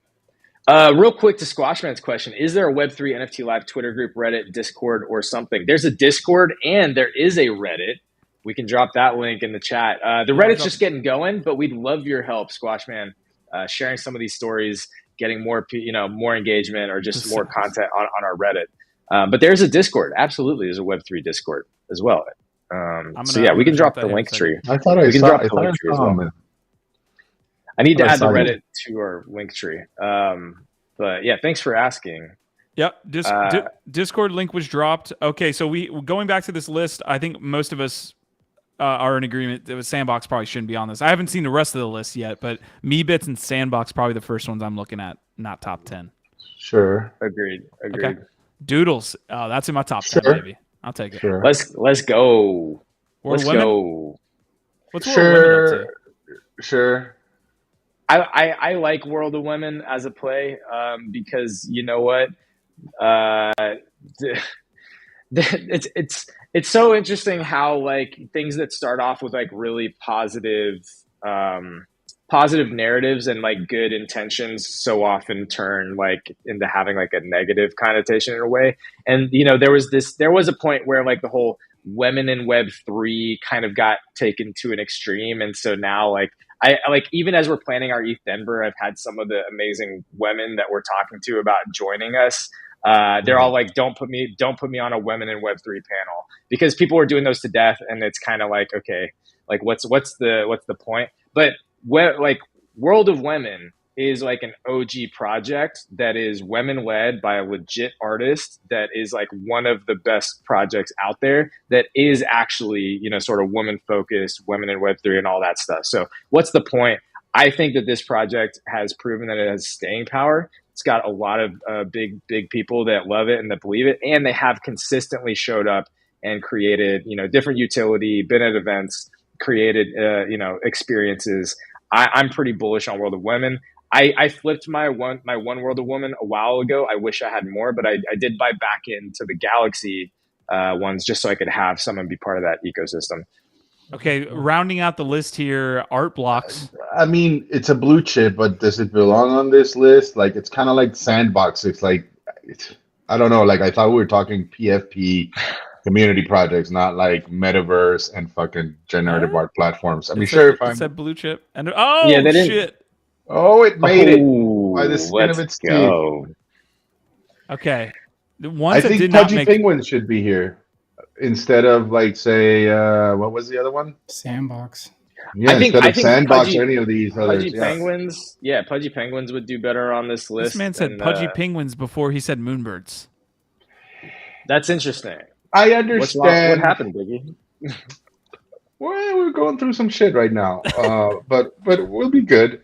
Real quick to Squashman's question, is there a Web3 NFT Live Twitter group, Reddit, Discord, or something? There's a Discord and there is a Reddit. We can drop that link in the chat. The Reddit's just getting going, but we'd love your help, Squashman, sharing some of these stories, getting more, more engagement or just more content on our Reddit. But there's a Discord. Absolutely, there's a Web3 Discord as well. We can drop the link tree. I thought I saw the link tree as well. I need to add the Reddit to our link tree. But yeah, thanks for asking. Yep, Discord link was dropped. Okay, so going back to this list, I think most of us are in agreement that Sandbox probably shouldn't be on this. I haven't seen the rest of the list yet, but MeBits and Sandbox probably the first ones I'm looking at, not top 10. Sure. Agreed. Okay. Doodles, that's in my top 10, baby. I'll take it. Sure. Let's go. Let's go. What's World of Women up to? Sure. I like World of Women as a play because you know what, it's so interesting how like things that start off with like really positive narratives and like good intentions so often turn like into having like a negative connotation in a way. And there was a point where like the whole women in Web3 kind of got taken to an extreme, and so now like I like, even as we're planning our ETH Denver, I've had some of the amazing women that we're talking to about joining us. They're all like, don't put me on a women in Web3 panel, because people are doing those to death. And it's kind of like, okay, like what's the point? But World of Women is like an OG project that is women led by a legit artist that is like one of the best projects out there that is actually, sort of woman focused, women in Web3 and all that stuff. So what's the point? I think that this project has proven that it has staying power. It's got a lot of big people that love it and that believe it. And they have consistently showed up and created, different utility, been at events, created, experiences. I'm pretty bullish on World of Women. I flipped my one World of Women a while ago. I wish I had more, but I did buy back into the Galaxy ones just so I could have some and be part of that ecosystem. Okay, rounding out the list here, Art Blocks. I mean, it's a blue chip, but does it belong on this list? Like, it's kind of like Sandbox. It's like, I don't know. Like, I thought we were talking PFP community projects, not like metaverse and fucking generative art platforms. I mean, sure, if I said blue chip, and shit. Oh, it made it by the skin of its teeth. Okay. I think Pudgy Penguins should be here instead of like, say, what was the other one? Sandbox. Yeah, instead of Sandbox or any of these others. Pudgy Penguins. Yeah, Pudgy Penguins would do better on this list. This man said Pudgy Penguins before he said Moonbirds. That's interesting. I understand. What happened, Biggie? Well, we're going through some shit right now, but we'll be good.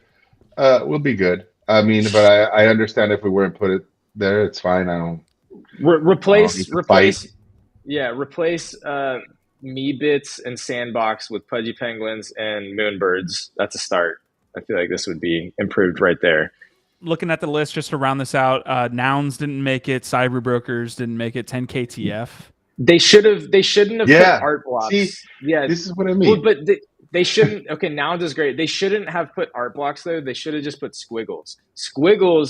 We'll be good. I mean, but I understand if we weren't put it there, it's fine. I don't replace MeBits and Sandbox with Pudgy Penguins and Moonbirds. That's a start. I feel like this would be improved right there. Looking at the list, just to round this out, Nouns didn't make it. Cyber Brokers didn't make it. 10KTF. They shouldn't have put Art Blocks. See, yeah, this is what I mean. Well, but they shouldn't. Okay, Nouns is great. They shouldn't have put Art Blocks though. They should have just put Squiggles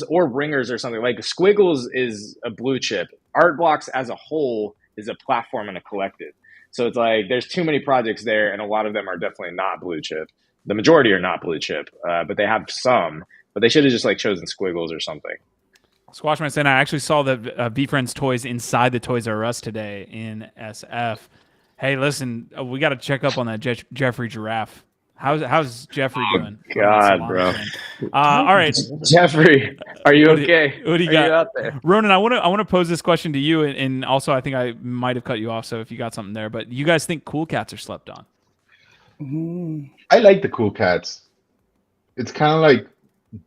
or Ringers or something. Like Squiggles is a blue chip. Art Blocks as a whole is a platform and a collective. So it's like there's too many projects there, and a lot of them are definitely not blue chip. The majority are not blue chip, but they have some. But they should have just like chosen Squiggles or something. Squashman saying, I actually saw the VFriends toys inside the Toys R Us today in SF. Hey, listen, we got to check up on that Jeffrey Giraffe. How's Jeffrey doing? God, bro. All right, Jeffrey, are you okay? What do you got? You out there? Ronan, I want to pose this question to you, and also I think I might have cut you off. So if you got something there, but you guys think Cool Cats are slept on? I like the Cool Cats. It's kind of like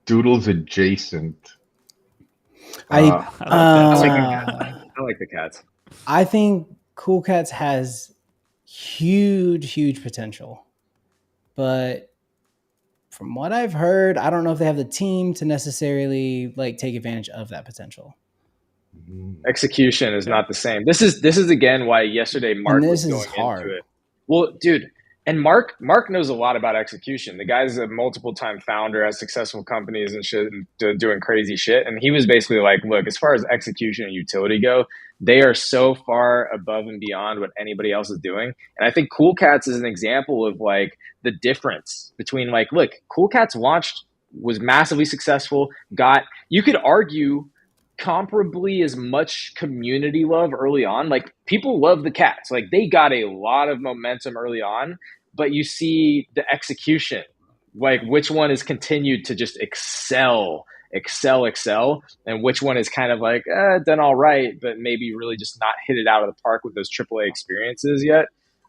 Doodles adjacent. I like the cats. I think Cool Cats has huge potential, but from what I've heard, I don't know if they have the team to necessarily like take advantage of that potential. Execution is not the same. This is again why yesterday Mark was going into it. Well, dude, And Mark knows a lot about execution. The guy's a multiple time founder, has successful companies and shit, and doing crazy shit. And he was basically like, look, as far as execution and utility go, they are so far above and beyond what anybody else is doing. And I think Cool Cats is an example of like the difference between like, look, Cool Cats launched, was massively successful, you could argue comparably as much community love early on. Like people love the cats. Like they got a lot of momentum early on, but you see the execution, like which one is continued to just excel, and which one is kind of like done all right, but maybe really just not hit it out of the park with those AAA experiences yet.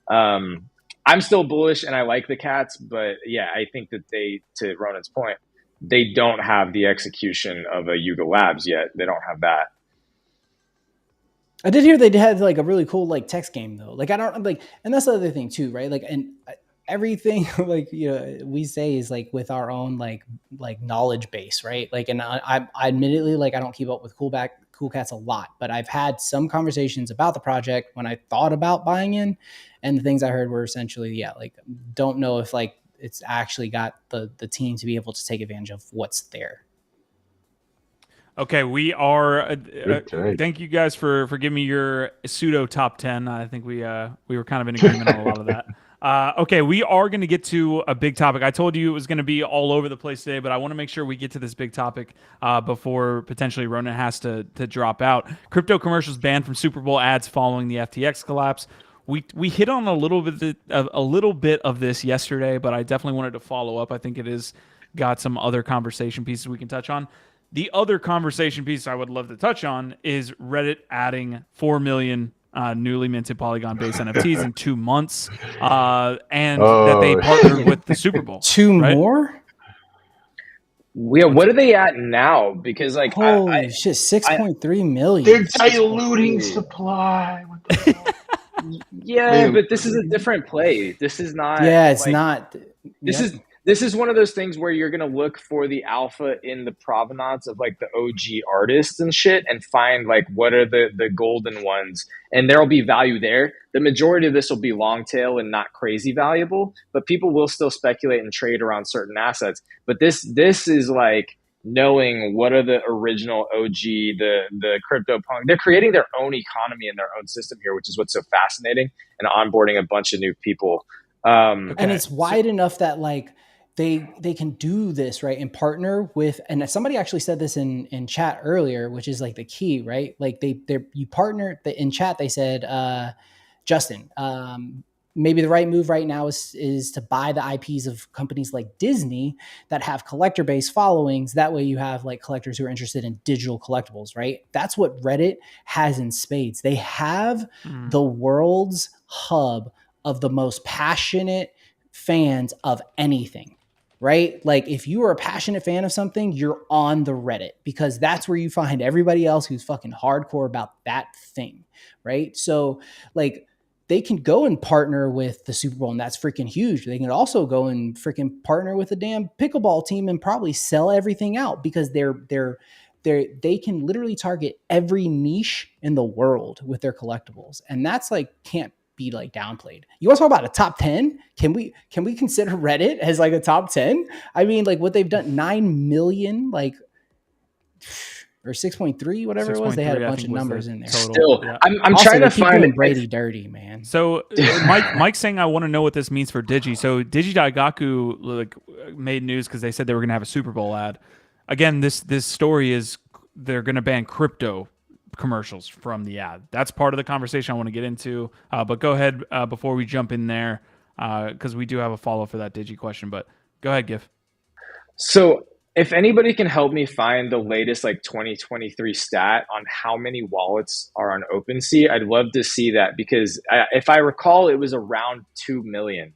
I'm still bullish and I like the cats, but yeah, I think that to Ronan's point, they don't have the execution of a Yuga Labs yet. They don't have that. I did hear they had like a really cool like text game though. Like I don't like, and that's the other thing too, right? Like, and everything like we say is like with our own like knowledge base, right? Like, and I admittedly like I don't keep up with Cool Cats a lot, but I've had some conversations about the project when I thought about buying in, and the things I heard were essentially like don't know if like it's actually got the team to be able to take advantage of what's there. Okay, we are. Thank you guys for giving me your pseudo top 10. I think we were kind of in agreement on a lot of that. Okay, we are going to get to a big topic. I told you it was going to be all over the place today, but I want to make sure we get to this big topic before potentially Ronan has to drop out. Crypto commercials banned from Super Bowl ads following the FTX collapse. We hit on a little bit of this yesterday, but I definitely wanted to follow up. I think it is got some other conversation pieces we can touch on. The other conversation piece I would love to touch on is Reddit adding 4 million newly minted Polygon-based NFTs in 2 months, and that they partnered with the Super Bowl. Two more? Yeah, what are they at now? Because like, holy shit, 6.3 million. They're diluting supply. What the hell? Yeah, but this is a different play. This is not. Yeah, it's like, not. This is one of those things where you're going to look for the alpha in the provenance of like the OG artists and shit and find like what are the golden ones, and there'll be value there. The majority of this will be long tail and not crazy valuable, but people will still speculate and trade around certain assets. But this is like knowing what are the original OG, the crypto punk. They're creating their own economy and their own system here, which is what's so fascinating, and onboarding a bunch of new people. And it's wide enough that like they can do this, right, and partner with, and somebody actually said this in chat earlier, which is like the key, right? Like you partner in chat. They said, Justin, maybe the right move right now is to buy the IPs of companies like Disney that have collector based followings. That way you have like collectors who are interested in digital collectibles, right? That's what Reddit has in spades. They have the world's hub of the most passionate fans of anything, right? Like if you are a passionate fan of something, you're on the Reddit because that's where you find everybody else who's fucking hardcore about that thing, right? So like they can go and partner with the Super Bowl and that's freaking huge. They can also go and freaking partner with a damn pickleball team and probably sell everything out because they can literally target every niche in the world with their collectibles. And that's like, can't be like downplayed. You want to talk about a top 10? Can we consider Reddit as like a top 10? I mean, like what they've done, 9 million, like, or 6.3, whatever 6. It was. They had a bunch of numbers in there. Total. Still, yeah. I'm trying to find Brady dirty, man. So Mike's saying I want to know what this means for Digi. So Digi.gaku like made news because they said they were going to have a Super Bowl ad. Again, this story is they're going to ban crypto commercials from the ad. That's part of the conversation I want to get into. But go ahead before we jump in there, because we do have a follow for that Digi question. But go ahead, Gif. So if anybody can help me find the latest like 2023 stat on how many wallets are on OpenSea, I'd love to see that because if I recall, it was around 2 million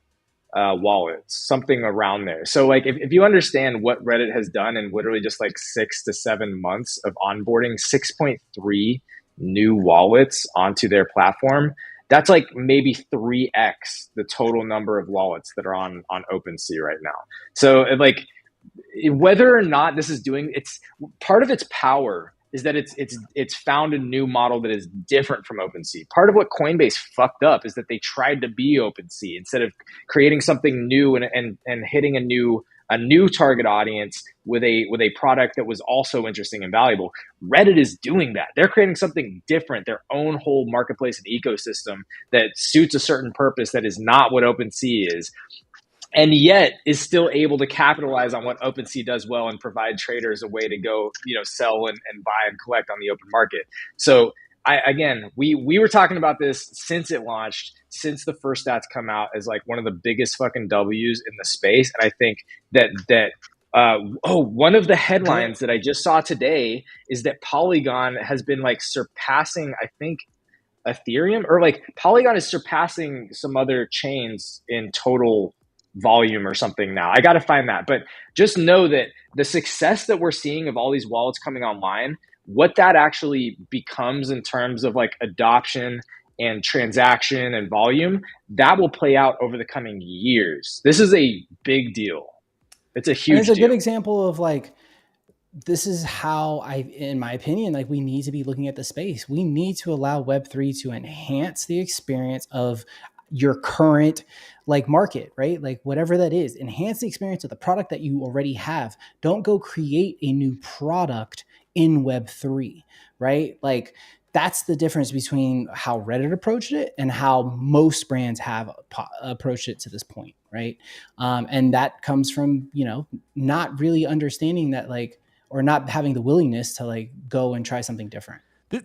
wallets, something around there. So like if you understand what Reddit has done in literally just like 6 to 7 months of onboarding 6.3 new wallets onto their platform, that's like maybe 3x the total number of wallets that are on OpenSea right now. So like whether or not this is doing, it's part of its power is that it's found a new model that is different from OpenSea. Part of what Coinbase fucked up is that they tried to be OpenSea instead of creating something new and hitting a new target audience with a product that was also interesting and valuable. Reddit is doing that. They're creating something different, their own whole marketplace and ecosystem that suits a certain purpose that is not what OpenSea is, and yet is still able to capitalize on what OpenSea does well and provide traders a way to go, sell and buy and collect on the open market. So we were talking about this since it launched, since the first stats come out, as like one of the biggest fucking W's in the space. And I think that one of the headlines that I just saw today is that Polygon has been like surpassing, I think, Ethereum, or like Polygon is surpassing some other chains in total volume or something now. I got to find that. But just know that the success that we're seeing of all these wallets coming online, what that actually becomes in terms of like adoption and transaction and volume, that will play out over the coming years. This is a big deal. It's a huge deal. It's a deal. good example of like, this is how in my opinion, like we need to be looking at the space. We need to allow Web3 to enhance the experience of your current like market, right? Like whatever that is, enhance the experience of the product that you already have. Don't go create a new product in Web3, right? Like that's the difference between how Reddit approached it and how most brands have approached it to this point, right? And that comes from, not really understanding that like, or not having the willingness to like go and try something different.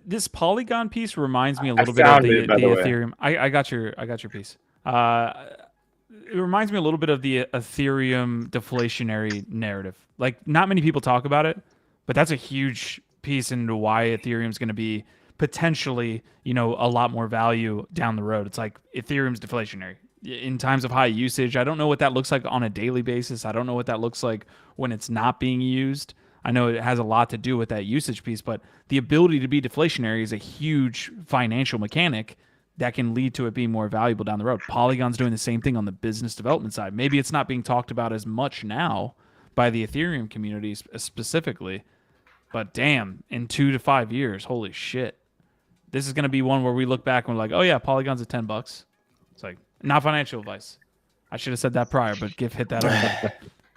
This Polygon piece reminds me a little bit of the Ethereum. I got your piece. It reminds me a little bit of the Ethereum deflationary narrative. Like not many people talk about it, but that's a huge piece into why Ethereum is going to be potentially, a lot more value down the road. It's like Ethereum's deflationary in times of high usage. I don't know what that looks like on a daily basis. I don't know what that looks like when it's not being used. I know it has a lot to do with that usage piece, but the ability to be deflationary is a huge financial mechanic that can lead to it being more valuable down the road. Polygon's doing the same thing on the business development side. Maybe it's not being talked about as much now by the Ethereum community specifically, but damn, in 2 to 5 years, holy shit. This is going to be one where we look back and we're like, oh yeah, Polygon's at $10. It's like, not financial advice. I should have said that prior, but Gif hit that over.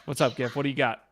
What's up, Gif? What do you got?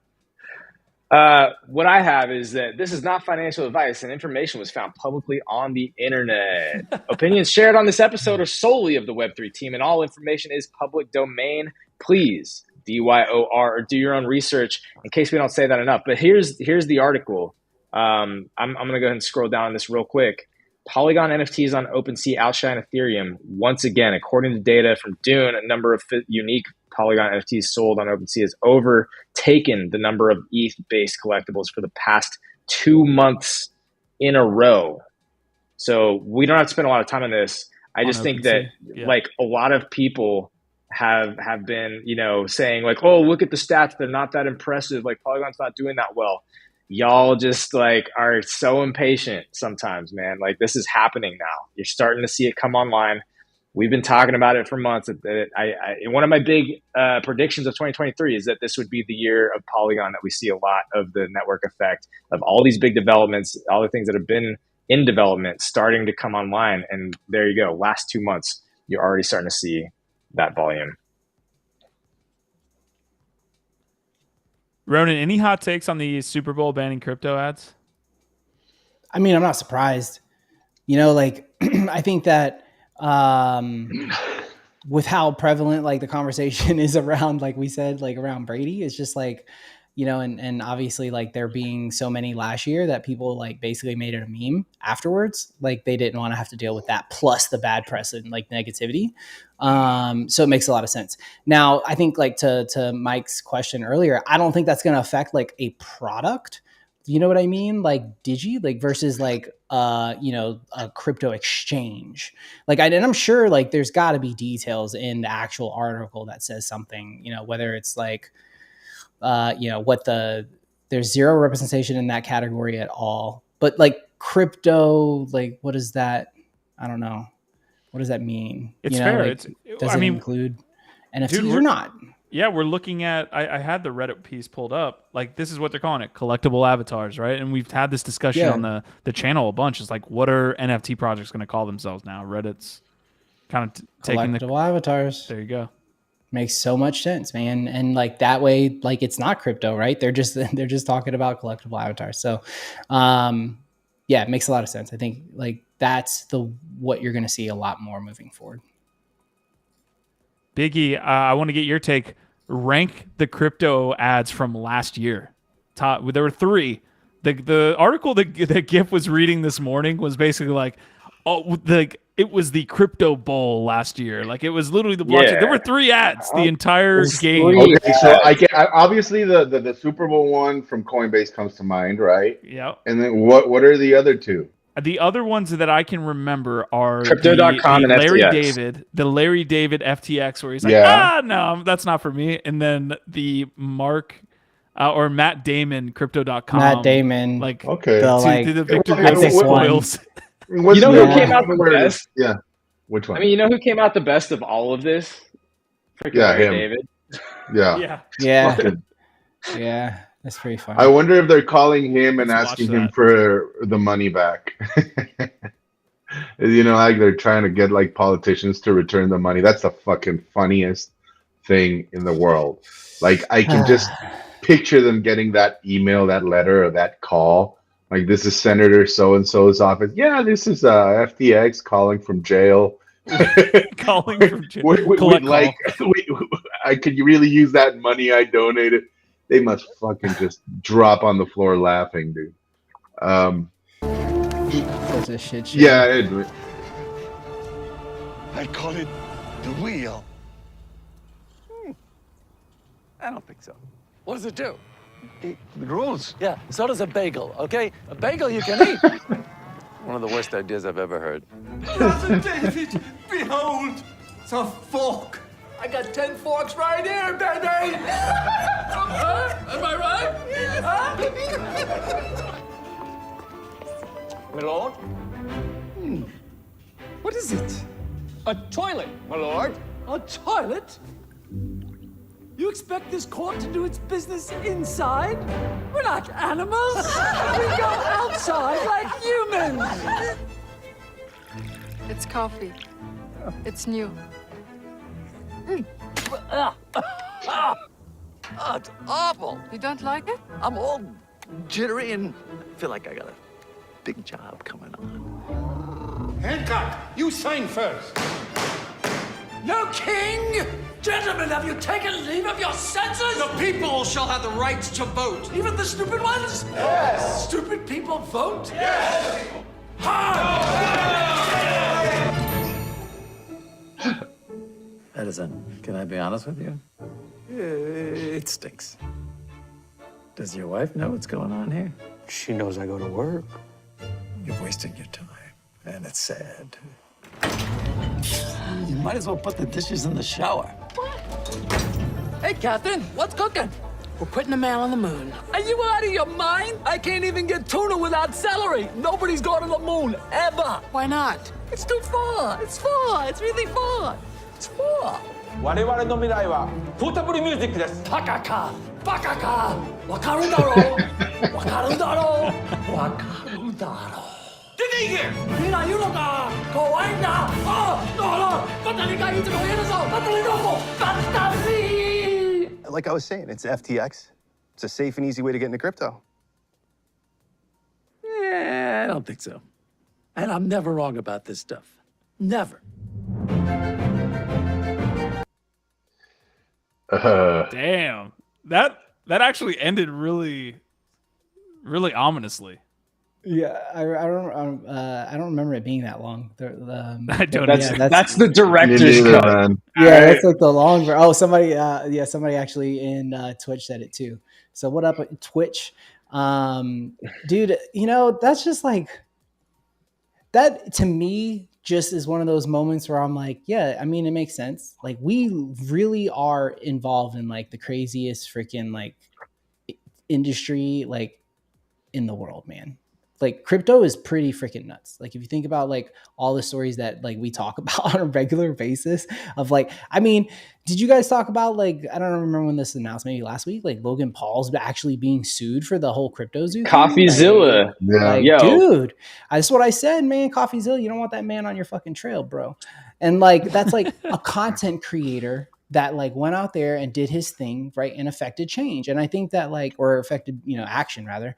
What I have is that this is not financial advice, and information was found publicly on the internet. Opinions shared on this episode are solely of the Web3 team, and all information is public domain. Please, DYOR, or do your own research in case we don't say that enough. But here's the article. I'm going to go ahead and scroll down this real quick. Polygon NFTs on OpenSea outshine Ethereum once again. According to data from Dune, a number of unique Polygon NFTs sold on OpenSea has overtaken the number of ETH-based collectibles for the past 2 months in a row. So we don't have to spend a lot of time on this. I just think that like a lot of people have been, saying like, oh, look at the stats. They're not that impressive. Like Polygon's not doing that well. Y'all just like are so impatient sometimes, man. Like this is happening now. You're starting to see it come online. We've been talking about it for months. One of my big predictions of 2023 is that this would be the year of Polygon, that we see a lot of the network effect of all these big developments, all the things that have been in development starting to come online. And there you go. Last 2 months, you're already starting to see that volume. Ronan, any hot takes on the Super Bowl banning crypto ads? I mean, I'm not surprised. I think that with how prevalent like the conversation is around, like we said, like around Brady, it's just like, and obviously like there being so many last year that people like basically made it a meme afterwards. Like they didn't want to have to deal with that plus the bad press and like negativity. So it makes a lot of sense. Now, I think like to Mike's question earlier, I don't think that's going to affect like a product. You know what I mean? Like Digi, like versus like, a crypto exchange. Like, and I'm sure like there's got to be details in the actual article that says something, whether it's like, there's zero representation in that category at all. But like crypto, like what is that? I don't know. What does that mean? It's fair. Like, does it include NFTs or not? Yeah, we're looking at. I had the Reddit piece pulled up. Like, this is what they're calling it: collectible avatars, right? And we've had this discussion Yeah. on the channel a bunch. It's like, what are NFT projects going to call themselves now? Reddit's kind of taking the. Collectible avatars. There you go. Makes so much sense, man. And like that way, like it's not crypto, right? They're just talking about collectible avatars. So yeah, it makes a lot of sense. I think like that's what you're gonna see a lot more moving forward. Biggie, I want to get your take. Rank the crypto ads from last year. There were 3. The article that GIF was reading this morning was basically like, it was the crypto bowl last year. Like, it was literally the blockchain. Yeah. There were 3 ads the entire game. 3 Okay, so obviously the Super Bowl one from Coinbase comes to mind, right? Yeah. And then what are the other 2? The other ones that I can remember are Crypto.com and Larry FTX. the Larry David FTX, where he's like, no, that's not for me. And then the Mark or Matt Damon Crypto.com. Matt Damon, like, Okay. the Victor ISIS spoils. You know who came out the best? Yeah. Which one? I mean, you know who came out the best of all of this? Freaking Larry him. David. Yeah. Yeah. That's pretty funny. I wonder if they're calling him and Let's asking watch him that. for the money back. Like they're trying to get like politicians to return the money. That's the fucking funniest thing in the world. Like, I can just picture them getting that email, that letter, or that call. Like, this is Senator so-and-so's office. Yeah, this is FTX calling from jail. Calling from jail. We'd like, could you really use that money I donated? They must fucking just drop on the floor laughing, dude. Such a shit show. Yeah, I call it the wheel. I don't think so. What does it do? The rules. Yeah, so does a bagel, okay? A bagel you can eat. One of the worst ideas I've ever heard. Brother David, behold, the fork. I got 10 forks right here, baby! Am I right? My lord? What is it? A toilet, my lord. A toilet? You expect this court to do its business inside? We're not animals. We go outside like humans. It's coffee. It's new. Oh, it's awful. You don't like it? I'm all jittery and feel like I got a big job coming on. Hancock, you sign first. No king! Gentlemen, have you taken leave of your senses? The people shall have the right to vote. Even the stupid ones? Yes. Stupid people vote? Yes. Edison, can I be honest with you? It stinks. Does your wife know what's going on here? She knows I go to work. You're wasting your time, and it's sad. You might as well put the dishes in the shower. Hey, Captain, what's cooking? We're putting a man on the moon. Are you out of your mind? I can't even get tuna without celery. Nobody's going to the moon, ever. Why not? It's too far. It's far. It's really far. It's far. 我々の未来はポータブルミュージックです。バカか、バカか。わかるだろう。わかるだろう。わかるだろう。出て行け。みんないるのか。怖いんだ。あ、バタリがいつもいるぞ。バタリどこ。バタリ。 Like I was saying, it's FTX. It's a safe and easy way to get into crypto. Yeah, I don't think so. And I'm never wrong about this stuff. Never. Damn. That actually ended really ominously. Yeah, I don't remember it being that long. I don't. That's the director's cut. Yeah, that's like the long. Oh, somebody actually in Twitch said it too. So what up, Twitch, dude? That's just like that to me. Just is one of those moments where I'm like, yeah, I mean, it makes sense. Like, we really are involved in like the craziest freaking like industry like in the world, man. like crypto is pretty freaking nuts. Like if you think about like all the stories that like we talk about on a regular basis of like, I mean, did you guys talk about like, I don't remember when this announced, maybe last week, like Logan Paul's actually being sued for the whole crypto zoo thing? CoffeeZilla. Like, Yo. dude, that's what I said, man. CoffeeZilla, you don't want that man on your fucking trail, bro. And like, that's like a content creator that like went out there and did his thing, right, and affected change. And I think that like, or affected, action rather.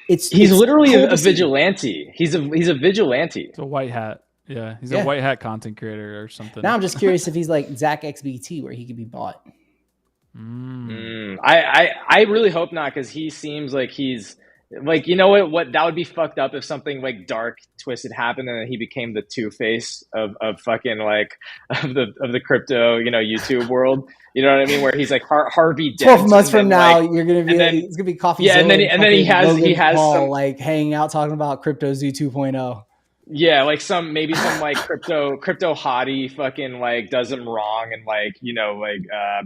He's literally cool a vigilante. He's a vigilante. It's a white hat. Yeah, he's a white hat content creator or something. Now I'm just curious if he's like Zach XBT, where he could be bought. I really hope not, because he seems like he's like, you know what that would be fucked up if something like dark twisted happened and then he became the Two-Face of fucking like of the crypto YouTube world. You know what I mean? Where he's like Harvey Dent. 12 months from now, you're gonna be it's gonna be Coffee. Yeah, and then he has Paul, some like hanging out talking about Crypto Zoo 2.0. Yeah, like some like crypto hottie fucking like does him wrong and like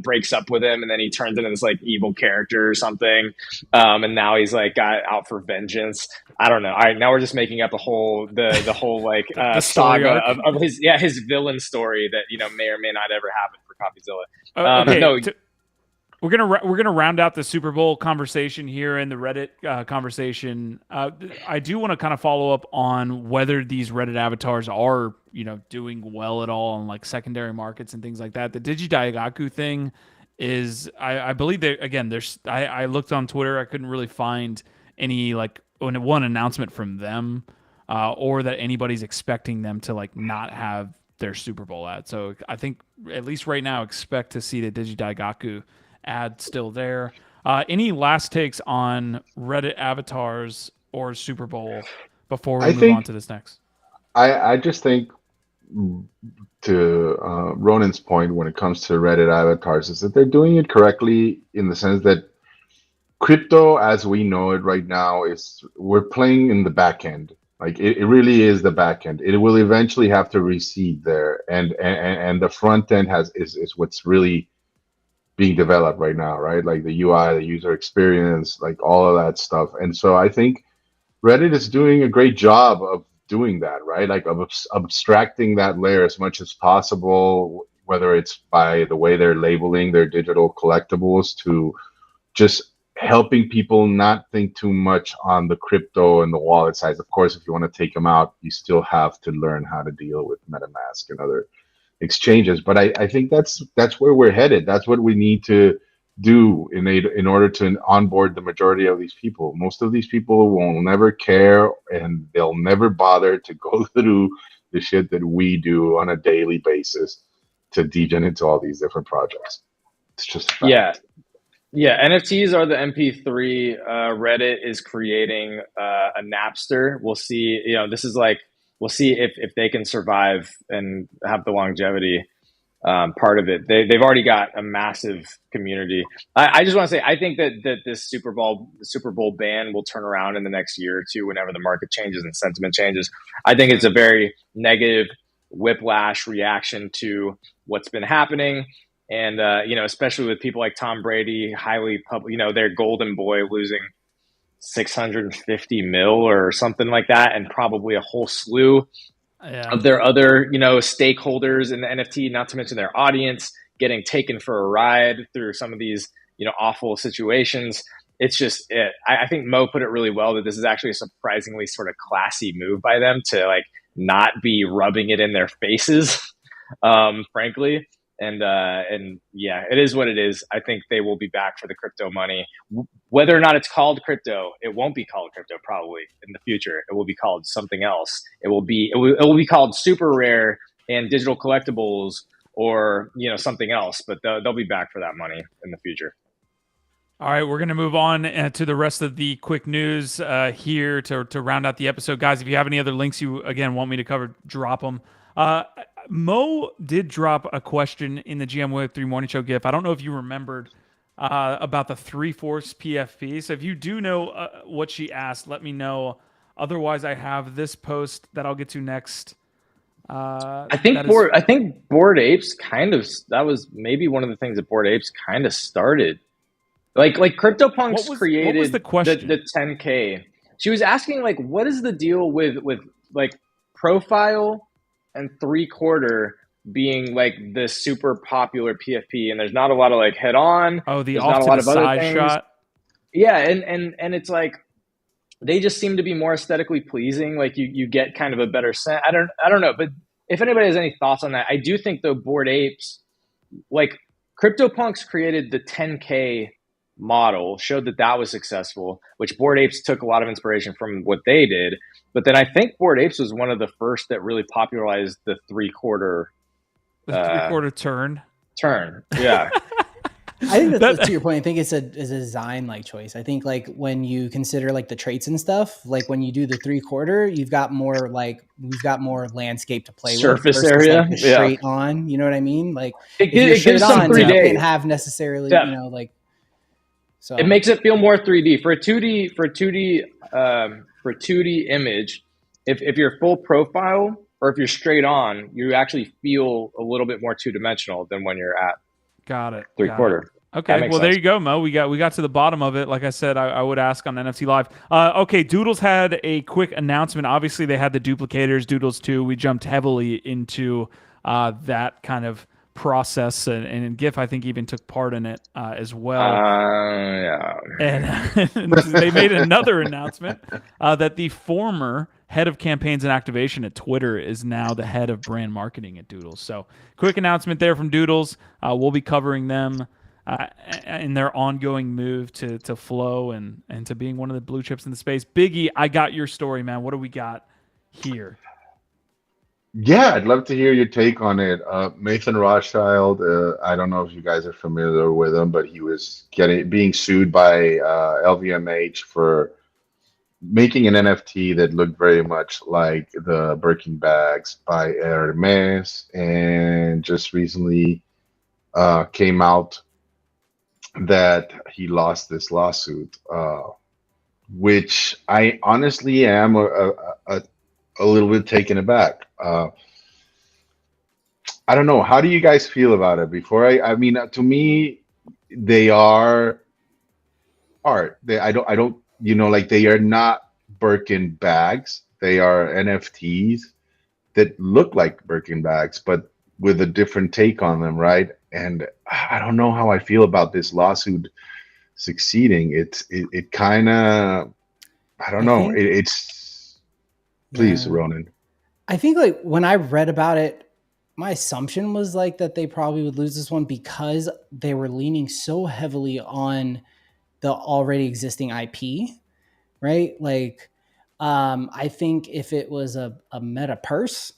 breaks up with him, and then he turns into this like evil character or something, and now he's like got out for vengeance. I don't know. All right, now we're just making up the whole like the saga of his villain story that may or may not ever happen for CoffeeZilla. Okay, we're gonna round out the Super Bowl conversation here and the Reddit conversation. I do want to kind of follow up on whether these Reddit avatars are doing well at all on like secondary markets and things like that. The Digidaigaku thing is, I believe there's I looked on Twitter, I couldn't really find any like one announcement from them or that anybody's expecting them to like not have their Super Bowl ad. So I think at least right now expect to see the Digidaigaku ad still there. Any last takes on Reddit avatars or Super Bowl before we move on to this next? I just think, to Ronan's point, when it comes to Reddit avatars, is that they're doing it correctly in the sense that crypto as we know it right now we're playing in the back end. Like it really is the back end. It will eventually have to recede there, and the front end is what's really being developed right now, right? Like the UI, the user experience, like all of that stuff. And so I think Reddit is doing a great job of doing that, right? Like of abstracting that layer as much as possible, whether it's by the way they're labeling their digital collectibles to just helping people not think too much on the crypto and the wallet size. Of course, if you want to take them out, you still have to learn how to deal with MetaMask and other exchanges. But I think that's where we're headed. That's what we need to do in order to onboard the majority of these people. Most of these people will never care, and they'll never bother to go through the shit that we do on a daily basis to degen into all these different projects. It's just a fact. Yeah, NFTs are the MP3. Reddit is creating a Napster. We'll see. This is like, we'll see if they can survive and have the longevity part of it. They've already got a massive community. I just want to say, I think that this Super Bowl ban will turn around in the next year or two whenever the market changes and sentiment changes. I think it's a very negative whiplash reaction to what's been happening. And, especially with people like Tom Brady, highly public, their golden boy losing 650 mil or something like that, and probably a whole slew of their other, stakeholders in the NFT, not to mention their audience, getting taken for a ride through some of these, awful situations. It's just, I think Mo put it really well, that this is actually a surprisingly sort of classy move by them to like not be rubbing it in their faces, frankly. And yeah, it is what it is. I think they will be back for the crypto money. Whether or not it's called crypto, it won't be called crypto probably in the future. It will be called something else. It will be called super rare and digital collectibles, or something else. But they'll be back for that money in the future. All right, we're going to move on to the rest of the quick news here to round out the episode. Guys, if you have any other links you, again, want me to cover, drop them. Mo did drop a question in the GM Web3 Morning Show GIF. I don't know if you remembered about the 3/4 PFP. So if you do know what she asked, let me know. Otherwise, I have this post that I'll get to next. I think Bored Apes that was maybe one of the things that Bored Apes kind of started. Like CryptoPunks created what was the question? The 10K. She was asking like, what is the deal with like profile and 3/4 being like the super popular PFP, and there's not a lot of like head on. Oh, the there's off not a to lot the of other side things. shot. Yeah, and it's like they just seem to be more aesthetically pleasing. Like you get kind of a better sense. I don't know, but if anybody has any thoughts on that, I do think though Bored Apes, like CryptoPunks created the 10K model, showed that was successful, which Bored Apes took a lot of inspiration from what they did. But then I think Bored Apes was one of the first that really popularized the 3/4 turn. Yeah. I think that's to your point. I think it's a design like choice. I think like when you consider like the traits and stuff, like when you do the 3/4, we've got more landscape to play surface with. area, like the straight on. You know what I mean? Like it gives some 3D. You can't have necessarily, you know, like. So it makes it feel more 3D for a 2D image. If you're full profile or if you're straight on, you actually feel a little bit more 2-dimensional than when you're at. Got it. 3/4. Okay, well, there you go, Mo. We got to the bottom of it. Like I said, I would ask on NFT Live. Okay, Doodles had a quick announcement. Obviously, they had the duplicators, Doodles 2. We jumped heavily into that kind of process, and GIF, I think, even took part in it as well. Yeah. And they made another announcement that the former head of campaigns and activation at Twitter is now the head of brand marketing at Doodles. So quick announcement there from Doodles. We'll be covering them in their ongoing move to flow and to being one of the blue chips in the space. Biggie, I got your story, man. What do we got here? Yeah, I'd love to hear your take on it. Nathan Rothschild, I don't know if you guys are familiar with him, but he was being sued by LVMH for making an NFT that looked very much like the Birkin bags by Hermes, and just recently came out that he lost this lawsuit, which I honestly am a little bit taken aback. I don't know. How do you guys feel about it? I mean, to me, they are art. I don't, you know, like they are not Birkin bags. They are NFTs that look like Birkin bags, but with a different take on them, right? And I don't know how I feel about this lawsuit succeeding. It kind of, I don't know. It's please, Ronan. I think like when I read about it, my assumption was like that they probably would lose this one because they were leaning so heavily on the already existing IP, right? Like, I think if it was a meta purse,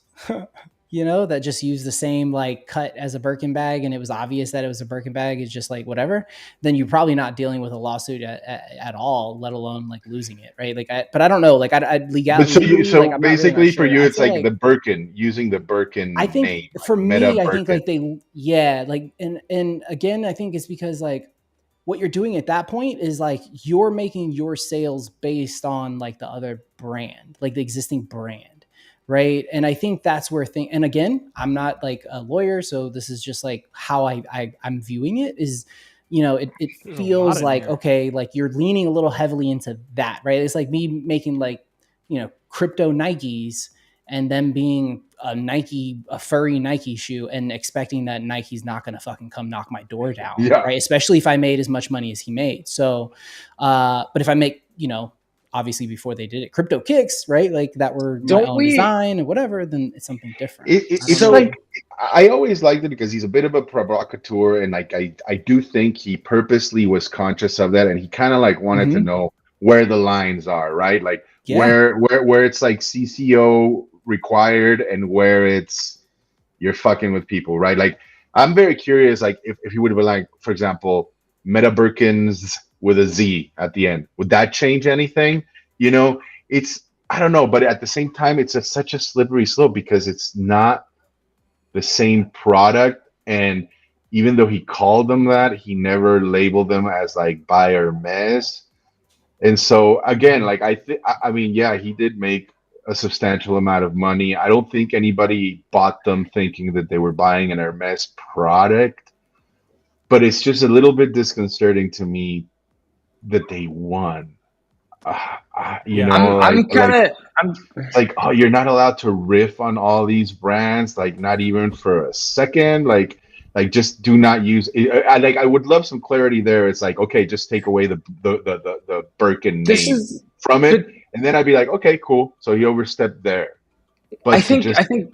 you know, that just used the same like cut as a Birkin bag and it was obvious that it was a Birkin bag, it's just like whatever, then you're probably not dealing with a lawsuit at all, let alone like losing it, right? Like, but I don't know, like I'd legality. So like, basically really for sure. you, it's like the Birkin, using the Birkin I think name. For me, I think like Birkin. and again, I think it's because like what you're doing at that point is like you're making your sales based on like the other brand, like the existing brand, right? And I think that's where and again, I'm not like a lawyer, so this is just like how I'm viewing it is, you know, it feels like, okay, like you're leaning a little heavily into that, right? It's like me making like, you know, crypto Nikes and them being a furry Nike shoe and expecting that Nike's not going to fucking come knock my door down. Yeah. Right. Especially if I made as much money as he made. So, but if I make, you know, obviously before they did it, crypto kicks, right? Like that were my own design or whatever, then it's something different. It's like, I always liked it because he's a bit of a provocateur. And like, I do think he purposely was conscious of that. And he kind of like wanted to know where the lines are, right? Like where it's like CCO required and where it's you're fucking with people, right? Like I'm very curious, like if you would have been like, for example, MetaBirkins with a Z at the end, would that change anything? You know, it's, I don't know, but at the same time, it's such a slippery slope because it's not the same product. And even though he called them that, he never labeled them as like by Hermes. And so again, like I mean, yeah, he did make a substantial amount of money. I don't think anybody bought them thinking that they were buying an Hermes product, but it's just a little bit disconcerting to me that they won. you Yeah. know, I'm like, oh, you're not allowed to riff on all these brands, like not even for a second, like just do not use it. I would love some clarity there. It's like, okay, just take away the Birkin this name is from but it, and then I'd be like, okay, cool. So he overstepped there, but I to think just I think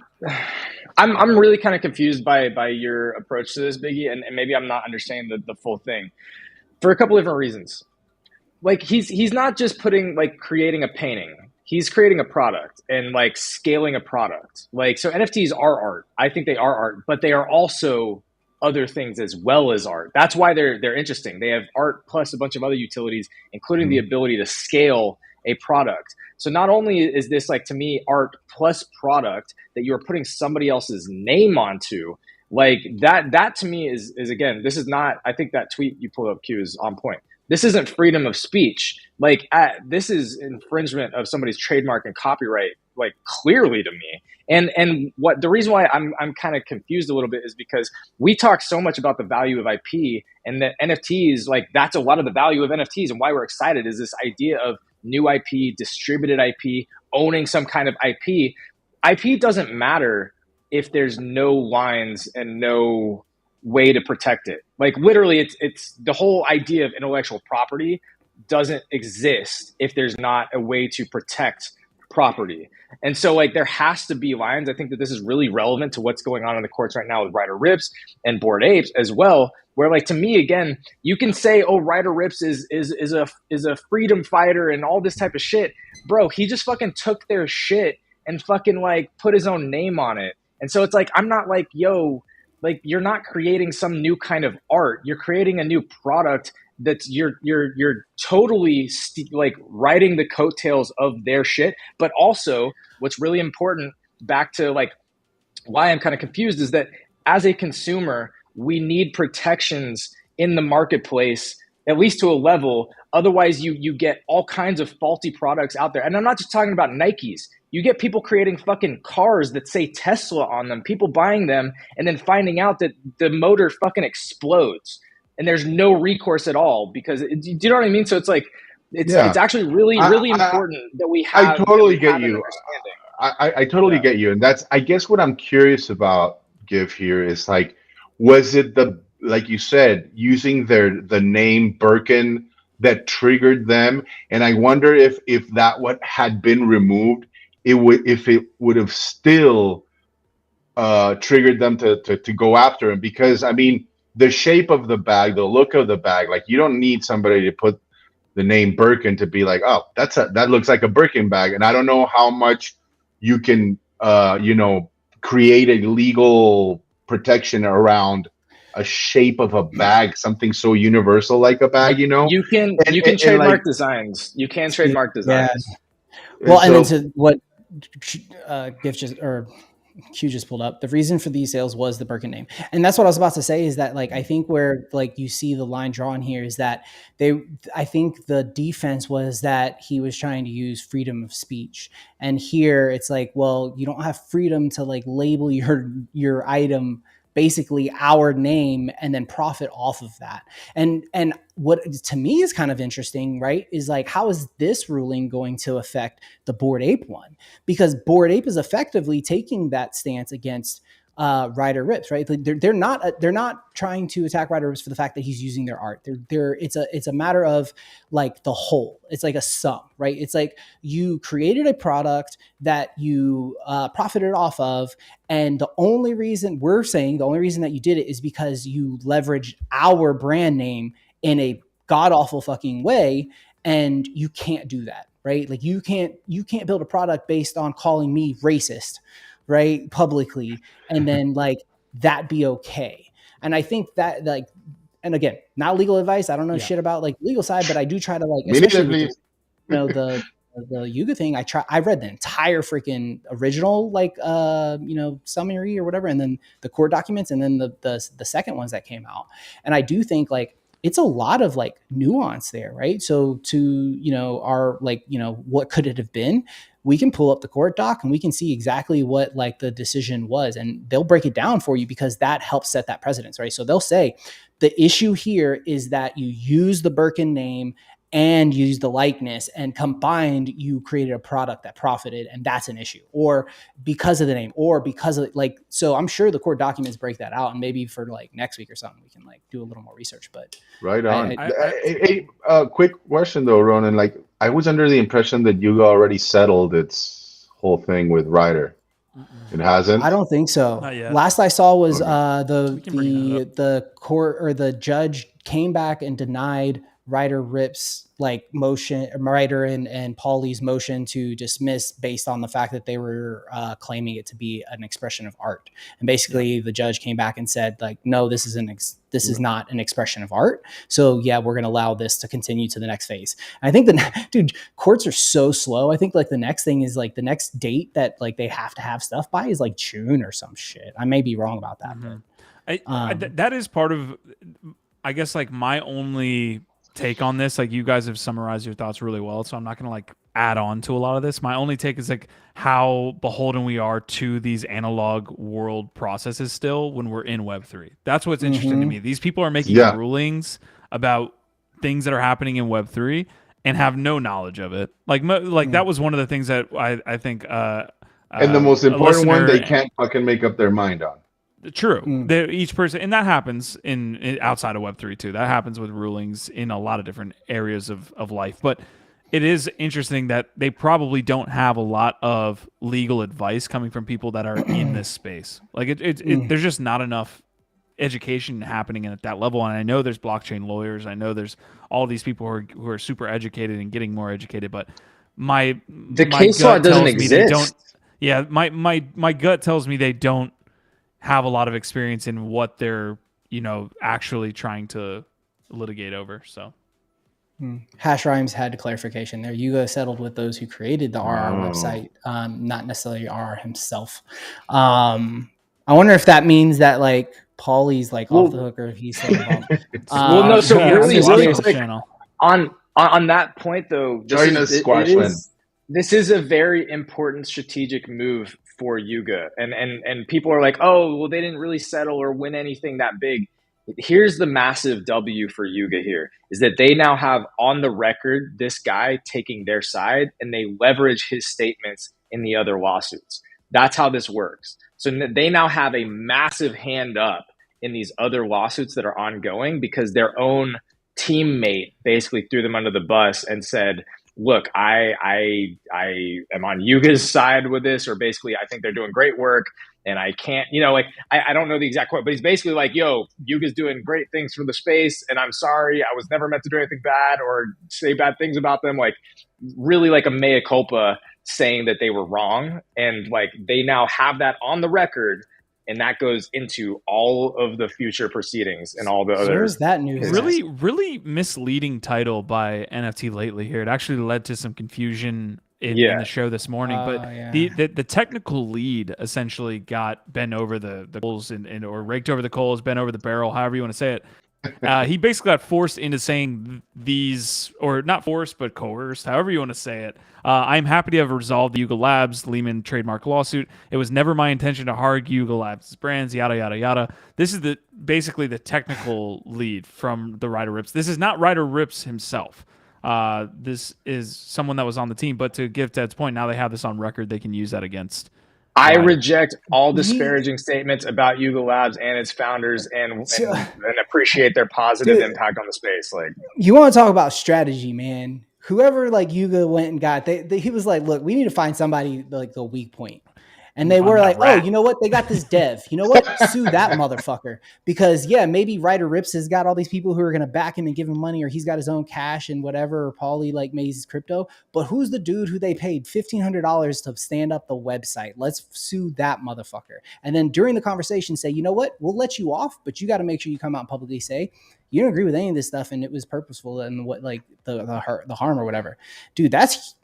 I'm really kind of confused by your approach to this, Biggie, and maybe I'm not understanding the full thing for a couple different reasons. Like he's not just creating a painting. He's creating a product and like scaling a product. Like, so NFTs are art. I think they are art, but they are also other things as well as art. That's why they're interesting. They have art plus a bunch of other utilities, including the ability to scale a product. So not only is this, like, to me, art plus product that you're putting somebody else's name onto, like that to me is again, this is not, I think that tweet you pulled up, Q, is on point. This isn't freedom of speech. Like, this is infringement of somebody's trademark and copyright, like, clearly to me. And what the reason why I'm kind of confused a little bit is because we talk so much about the value of IP, and that NFTs, like, that's a lot of the value of NFTs, and why we're excited is this idea of new IP, distributed IP, owning some kind of IP. IP doesn't matter if there's no lines and no way to protect it. Like, literally, it's the whole idea of intellectual property doesn't exist if there's not a way to protect property. And so, like, there has to be lines. I think that this is really relevant to what's going on in the courts right now with Ryder Ripps and Bored Apes as well, where, like, to me, again, you can say, oh, Ryder Ripps is a freedom fighter and all this type of shit. Bro, he just fucking took their shit and fucking, like, put his own name on it. And so it's like, I'm not like, yo, like, you're not creating some new kind of art. You're creating a new product that's you're totally like riding the coattails of their shit. But also, what's really important, back to like why I'm kind of confused, is that as a consumer, we need protections in the marketplace, at least to a level. Otherwise, you get all kinds of faulty products out there. And I'm not just talking about Nikes. You get people creating fucking cars that say Tesla on them, people buying them, and then finding out that the motor fucking explodes and there's no recourse at all because, do you know what I mean? So it's like, it's actually really important that we have. I totally get an you. understanding. I totally get you. And that's, I guess what I'm curious about, Give, here is like, was it like you said, using the name Birkin that triggered them? And I wonder if that what had been removed, it would have still triggered them to go after him. Because I mean, the shape of the bag, the look of the bag, like, you don't need somebody to put the name Birkin to be like, oh, that looks like a Birkin bag. And I don't know how much you can create a legal protection around a shape of a bag, something so universal like a bag, you know. You can trademark like, designs. You can trademark designs. Yeah. Well, and then to what Gift just, or Q just pulled up, the reason for these sales was the Birkin name. And that's what I was about to say, is that, like, I think where, like, you see the line drawn here is that I think the defense was that he was trying to use freedom of speech. And here it's like, well, you don't have freedom to, like, label your item basically our name and then profit off of that. And what to me is kind of interesting, right, is like, how is this ruling going to affect the Bored Ape one? Because Bored Ape is effectively taking that stance against Ryder Ripps, right? They're not trying to attack Ryder Ripps for the fact that he's using their art. It's a matter of, like, the whole. It's like a sum, right? It's like, you created a product that you profited off of, and the only reason that you did it is because you leveraged our brand name in a god awful fucking way, and you can't do that, right? Like, you can't build a product based on calling me racist, right, publicly, and then, like, that be okay. And I think that, like, and again, not legal advice. I don't know shit about, like, legal side, but I do try to, like, especially with the Yuga thing. I read the entire freaking original, like, summary or whatever, and then the court documents, and then the second ones that came out. And I do think, like, it's a lot of, like, nuance there, right? So to, our, like, what could it have been? We can pull up the court doc and we can see exactly what, like, the decision was, and they'll break it down for you, because that helps set that precedence, right? So they'll say the issue here is that you use the Birkin name and use the likeness, and combined you created a product that profited, and that's an issue, or because of the name, or because of like, so I'm sure the court documents break that out, and maybe for like next week or something we can like do a little more research. But right on. Quick question though, Ronan. Like, I was under the impression that Yuga already settled its whole thing with Ryder. It hasn't. I don't think so. Not yet. Last I saw was Okay. the court or the judge came back and denied Ryder Rip's like motion, Ryder and Paulie's motion to dismiss based on the fact that they were claiming it to be an expression of art. And basically the judge came back and said like, no, this is not an expression of art. So yeah, we're going to allow this to continue to the next phase. And I think dude, courts are so slow. I think like the next thing is like the next date that like they have to have stuff by is like June or some shit. I may be wrong about that. But, that is part of, I guess, like my only take on this. Like, you guys have summarized your thoughts really well, so I'm not gonna like add on to a lot of this. My only take is like how beholden we are to these analog world processes still when we're in Web3. That's what's interesting to me. These people are making rulings about things that are happening in Web3 and have no knowledge of it. Like that was one of the things that I think and the most important one, they can't fucking make up their mind on. True. Each person, and that happens in outside of Web3 too. That happens with rulings in a lot of different areas of life. But it is interesting that they probably don't have a lot of legal advice coming from people that are in this space. Like there's just not enough education happening at that level. And I know there's blockchain lawyers. I know there's all these people who are super educated and getting more educated. But my case law doesn't exist. My gut tells me they don't have a lot of experience in what they're, actually trying to litigate over. So Hash Rhymes had a clarification there. Yuga settled with those who created the RR website, not necessarily RR himself. I wonder if that means that like Paulie's like off the hook, or if he's so involved. No. So really quick channel. on that point though, this is a very important strategic move for Yuga, and people are like, oh, well, they didn't really settle or win anything that big. Here's the massive W for Yuga here is that they now have on the record this guy taking their side, and they leverage his statements in the other lawsuits. That's how this works. So they now have a massive hand up in these other lawsuits that are ongoing because their own teammate basically threw them under the bus and said, look, I am on Yuga's side with this, or basically I think they're doing great work and I can't, I don't know the exact quote, but he's basically like, yo, Yuga's doing great things for the space and I'm sorry, I was never meant to do anything bad or say bad things about them. Like really like a mea culpa, saying that they were wrong. And like they now have that on the record, and that goes into all of the future proceedings and all the other. Where's that news? Really misleading title by NFT lately here. It actually led to some confusion in the show this morning. The technical lead essentially got bent over the coals or raked over the coals, bent over the barrel, however you want to say it. He basically got forced into saying these, or not forced, but coerced, however you want to say it. I'm happy to have resolved the Yuga Labs Lehman trademark lawsuit. It was never my intention to harm Yuga Labs' brands, yada, yada, yada. This is basically the technical lead from the Ryder Rips. This is not Ryder Rips himself. This is someone that was on the team. But to give Ted's point, now they have this on record. They can use that against. I reject all disparaging statements about Yuga Labs and its founders, and appreciate their positive impact on the space. Like, you want to talk about strategy, man? Whoever like Yuga went and got, he was like, look, we need to find somebody like the weak point. And they were like, oh, you know what? They got this dev. You know what? Sue that motherfucker. Because, maybe Ryder Rips has got all these people who are going to back him and give him money, or he's got his own cash and whatever, or Paulie like made his crypto. But who's the dude who they paid $1,500 to stand up the website? Let's sue that motherfucker. And then during the conversation say, you know what? We'll let you off, but you got to make sure you come out and publicly say, you don't agree with any of this stuff and it was purposeful and what like the harm or whatever. Dude, that's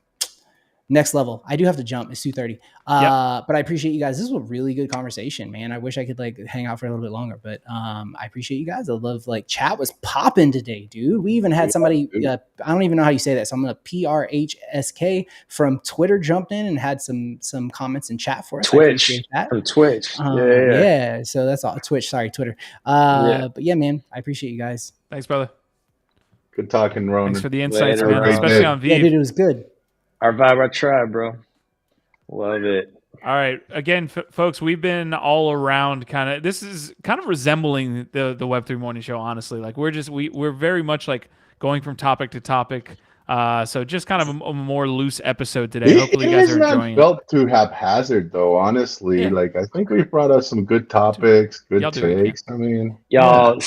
next level. I do have to jump. It's 2:30. But I appreciate you guys. This was a really good conversation, man. I wish I could like hang out for a little bit longer, but I appreciate you guys. I love like chat was popping today, dude. We even had somebody, I don't even know how you say that. So I'm going to PRHSK from Twitter jumped in and had some comments in chat for us. Twitch. From Twitch. Yeah. So that's all. Twitch. Sorry, Twitter. But yeah, man, I appreciate you guys. Thanks, brother. Good talking, Ronan. Thanks for the insights, Later, man, bro. especially on Yeah, Veve. dude, it was good. Our vibe, our tribe, bro. Love it. All right, again, folks, we've been all around kind of. This is kind of resembling the Web3 morning show, honestly. Like we're very much like going from topic to topic. So just kind of a more loose episode today. Hopefully, you guys are enjoying it. Felt too haphazard, though. Honestly, like I think we brought out some good topics, good takes. I mean, y'all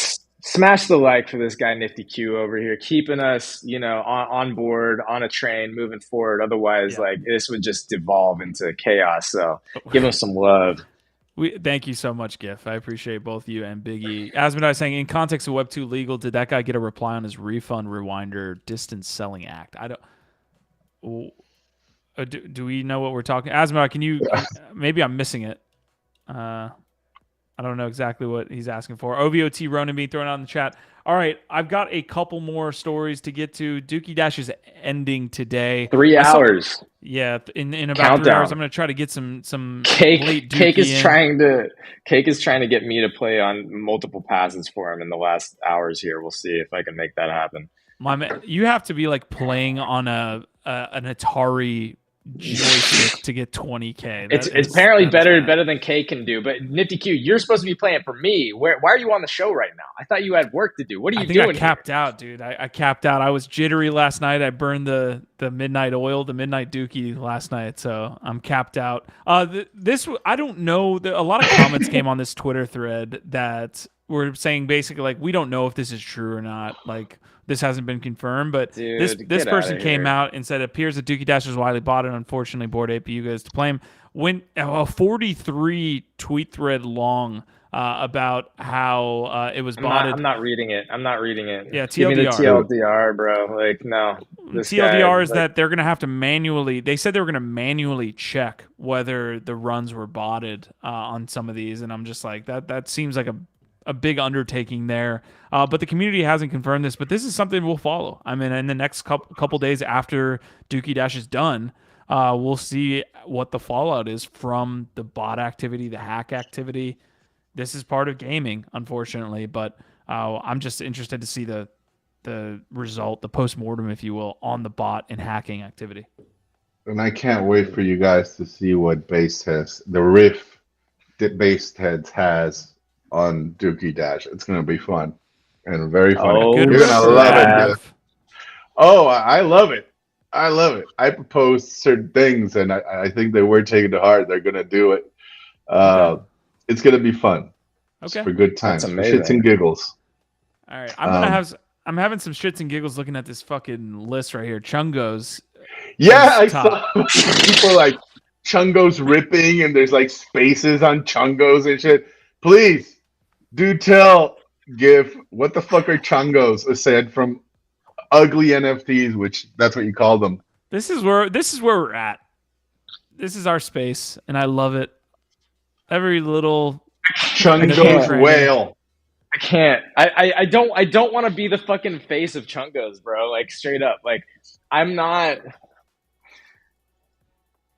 smash the like for this guy Nifty Q over here, keeping us, on board, on a train, moving forward. Otherwise, like this would just devolve into chaos. So give him some love. Thank you so much, GIF. I appreciate both you and Biggie. Asmodai was saying, in context of Web2 legal, did that guy get a reply on his refund rewinder distance selling act? I don't. Do we know what we're talking? Asmodai, can you? Maybe I'm missing it. I don't know exactly what he's asking for. OVOT Ronan being thrown out in the chat. All right, I've got a couple more stories to get to. Dookie Dash is ending today. 3 hours. Yeah, in about Countdown. 3 hours. I'm going to try to get some Cake. late Dookie Cake is in. trying to get me to play on multiple passes for him in the last hours here. We'll see if I can make that happen. My man, you have to be like playing on an Atari joystick to get 20K. It's apparently better than K can do. But Nifty Q, you're supposed to be playing for me. Why are you on the show right now? I thought you had work to do. What are you doing? I capped out, dude. I capped out. I was jittery last night. I burned the midnight oil, the midnight Dookie last night, so I'm capped out. This I don't know. A lot of comments came on this Twitter thread that were saying basically like we don't know if this is true or not. Like this hasn't been confirmed, but this person came out and said it appears that Dookie Dash was widely bought, and unfortunately, Bored Ape you guys to play him. When a 43 tweet thread long about how it was botted. I'm not reading it. Yeah, TLDR. Give me the TLDR, bro. Like no. TLDR is that they're gonna have to manually. They said they were gonna manually check whether the runs were botted on some of these, and I'm just like that seems like a big undertaking there, but the community hasn't confirmed this. But this is something we'll follow. I mean, in the next couple days after Dookie Dash is done, we'll see what the fallout is from the bot activity, the hack activity. This is part of gaming, unfortunately, but I'm just interested to see the result, the post-mortem, if you will, on the bot and hacking activity. And I can't wait for you guys to see what the riff that Baseheads has on Dookie Dash. It's going to be fun and very funny. You're going to love it. Oh, I love it. I love it. I proposed certain things, and I think they were taken to heart. They're going to do it. It's going to be fun. Okay. It's for good times. That's For shits and giggles. All right. I'm having some shits and giggles looking at this fucking list right here. Chungos. Yeah, I saw people like Chungos ripping, and there's like spaces on Chungos and shit. Please. Do tell GIF what the fuck are Chungos aside from ugly NFTs, which that's what you call them. This is where we're at. This is our space, and I love it. Every little Chungos whale. I can't. I don't want to be the fucking face of Chungos, bro. Like straight up. Like I'm not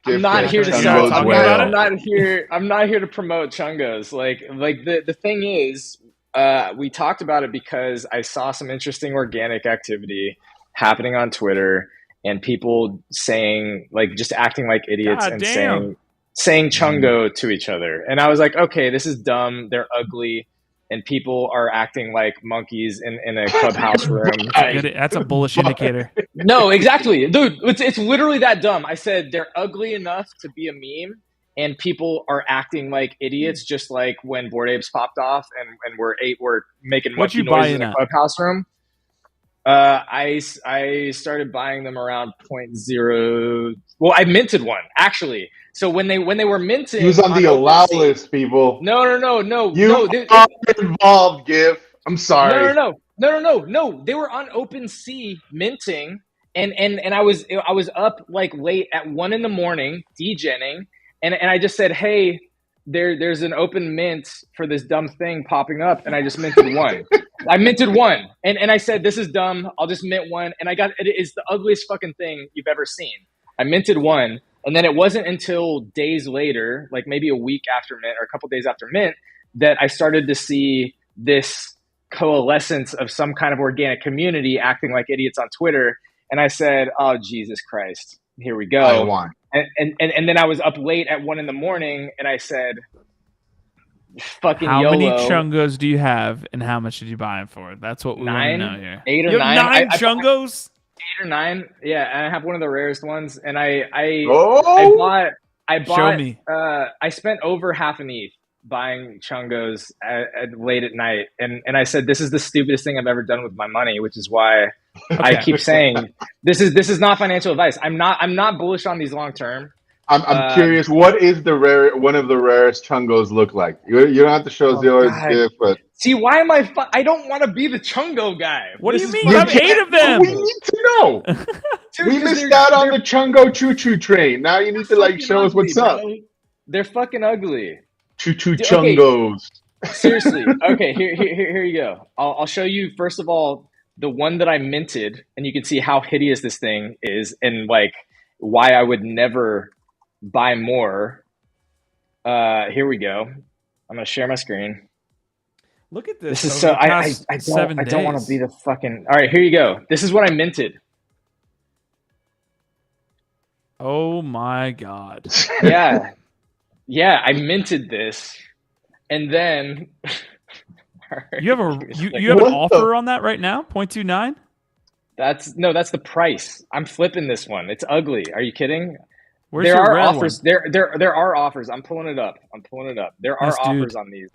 here to sell. I'm not here to promote Chungos. Like the thing is, we talked about it because I saw some interesting organic activity happening on Twitter and people saying like just acting like idiots and saying Chungo to each other. And I was like, okay, this is dumb. They're ugly. And people are acting like monkeys in a clubhouse room. That's a bullish indicator. No, exactly. Dude, it's literally that dumb. I said they're ugly enough to be a meme, and people are acting like idiots, just like when Bored Apes popped off and we're making monkey noises in a clubhouse room. I started buying them around 0.0. Well, I minted one, actually. So when they were minting, he was on the allow list, people. No. You are involved, GIF. I'm sorry. No. They were on OpenSea minting, and I was up like late at 1 a.m. degenning, and I just said, hey, there's an open mint for this dumb thing popping up, and I just minted one. I minted one, and I said, this is dumb. I'll just mint one, and it's the ugliest fucking thing you've ever seen. I minted one. And then it wasn't until days later, like maybe a week after mint or a couple days after mint, that I started to see this coalescence of some kind of organic community acting like idiots on Twitter. And I said, oh, Jesus Christ, here we go. I won. And then I was up late at 1 a.m. and I said, fucking How YOLO. many Chungos do you have, and how much did you buy them for? That's what we want to know here. 8 or you have 9. 9 Chungos? 8 or 9. Yeah, and I have one of the rarest ones. And I bought. Show me. I spent over half an ETH buying Chungos late at night, and I said, this is the stupidest thing I've ever done with my money, which is why I keep saying this is not financial advice. I'm not bullish on these long term. I'm curious, what is one of the rarest Chungos look like? You don't have to show us yours, but see, why am I don't want to be the Chungo guy. What do you mean? You have 8 of them. We need to know. Dude, we missed out on the Chungo choo-choo train. Now you need to show us what's up. They're fucking ugly. Choo-choo Chungos. Okay. Seriously. Okay, here you go. I'll show you, first of all, the one that I minted, and you can see how hideous this thing is and why I would never buy more. Here we go. I'm gonna share my screen. Look at this. This is so I don't want to be the fucking. All right, here you go. This is what I minted. Oh my god. Yeah, I minted this, and then you have an offer on that right now? 0.29? That's the price. I'm flipping this one. It's ugly. Are you kidding? Where's there your are red offers. one? There are offers. I'm pulling it up. There are Yes, offers dude. on these.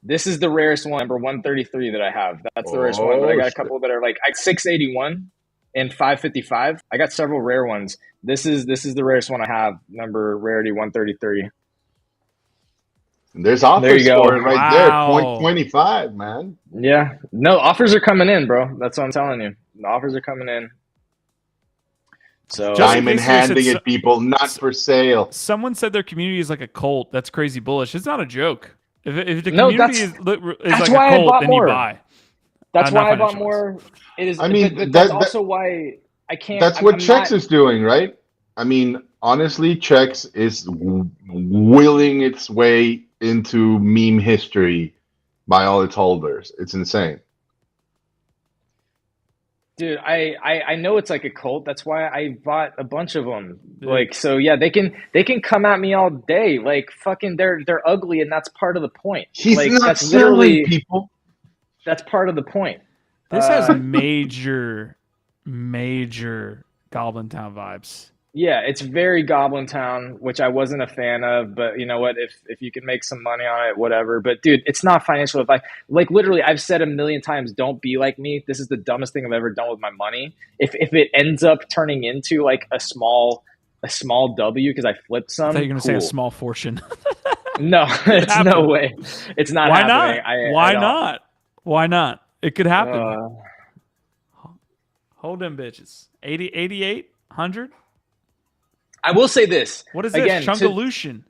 This is the rarest one, number 133 that I have. That's the rarest one. But I got a couple that are like 681 and 555. I got several rare ones. This is the rarest one I have. Number rarity 133. There's offers There you go. for it right Wow. there. 0.25, man. Yeah. No, offers are coming in, bro. That's what I'm telling you. The offers are coming in. So Diamond Just in case handing it's- it, people, not for sale. Someone said their community is like a cult. That's crazy bullish. It's not a joke. If the No, community that's is like why a I cult, bought then more. you buy. That's Not why I bought financial more. It is. I mean, but that's also why I can't. That's what Chex is doing, right? I mean, honestly, Chex is willing its way into meme history by all its holders. It's insane. Dude, I know it's like a cult. That's why I bought a bunch of them. Dude. So yeah, they can come at me all day. Fucking, they're ugly, and that's part of the point. He's not that's selling, people. That's part of the point. This has major Goblin Town vibes. Yeah, it's very Goblin Town, which I wasn't a fan of, but you know what? If you can make some money on it, whatever. But dude, it's not financial advice. Literally, I've said a million times, don't be like me. This is the dumbest thing I've ever done with my money. If it ends up turning into a small W because I flipped some, I thought you were gonna say a cool. small fortune. No, it's no way. It's not Why happening. not? Why not? Why not? It could happen. Hold them bitches. 80, 88, 100? I will say this. What is again, this? Chungolution.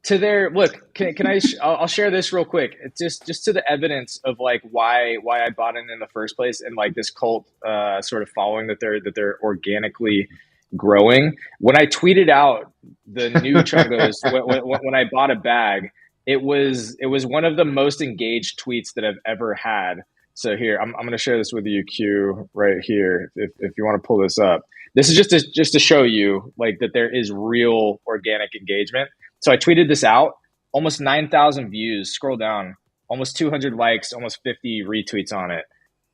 To their look, can I? I'll share this real quick. It's just to the evidence of why I bought in the first place, and this cult sort of following that they're organically growing. When I tweeted out the new Chungos, when I bought a bag, it was one of the most engaged tweets that I've ever had. So here, I'm going to share this with you, Q, right here, if you want to pull this up. This is just to show you that there is real organic engagement. So I tweeted this out, almost 9,000 views. Scroll down, almost 200 likes, almost 50 retweets on it.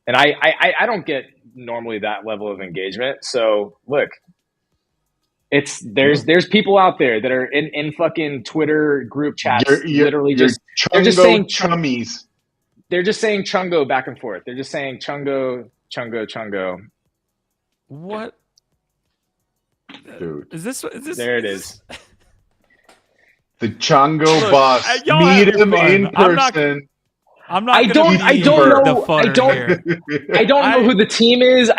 And I don't get normally that level of engagement. So look, there's people out there that are in fucking Twitter group chats, literally they're just saying chummies. They're just saying Chungo back and forth. They're just saying Chungo, Chungo, Chungo. What? Dude. Is this? There it is. The Chungo boss. Meet him in person. I'm not. I don't know who the team is.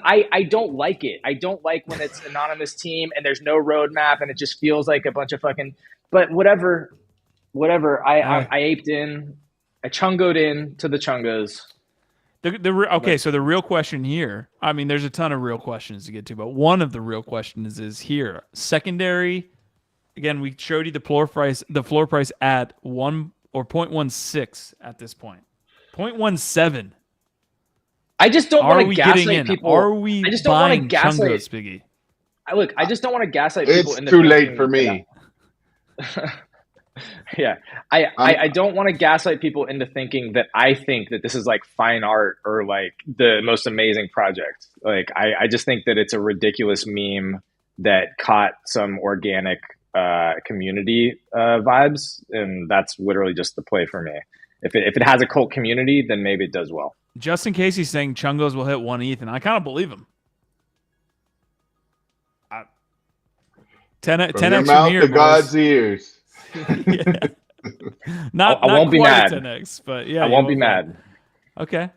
I don't like it. I don't like when it's an anonymous team and there's no roadmap and it just feels like a bunch of fucking. But whatever. I aped in. I chungoed in to the Chungos. Okay, so the real question here, I mean, there's a ton of real questions to get to, but one of the real questions is here. Secondary, again, we showed you the floor price at 1 or 0.16 at this point? 0.17. I just don't Are want we to getting gaslight in? people. Are we I just don't want to buying gaslight. Chungos, Biggie? Look, I just don't want to gaslight people. It's into too late thinking for me. Yeah, I don't want to gaslight people into thinking that I think that this is like fine art or like the most amazing project. Like I just think that it's a ridiculous meme that caught some organic community vibes, and that's literally just the play for me. If it has a cult community, then maybe it does well. Justin Casey's saying Chungos will hit 1 ETH, and I kind of believe him. 10x From your from mouth here, to boys. God's ears. Yeah. Not I won't be quite mad. a 10x, but yeah, I you won't be mad. Okay.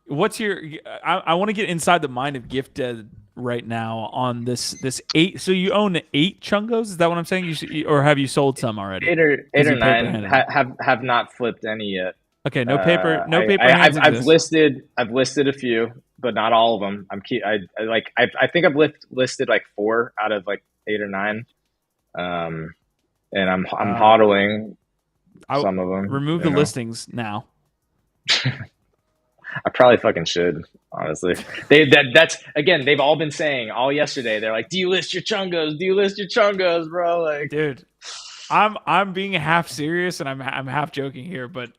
What's your? I want to get inside the mind of Gifted right now on this 8. So you own 8 Chungos? Is that what I'm saying? Or have you sold some already? 8 or 9 paper-handed. have not flipped any yet. Okay, no paper hands I've exist. listed a few, but not all of them. I think I've listed like 4 out of like 8 or 9. And I'm hodling some of them. Remove the listings now. I probably fucking should, honestly. That's again, they've all been saying all yesterday. They're like, "Do you list your Chungos? Do you list your Chungos, bro?" Like, dude, I'm being half serious and I'm half joking here, but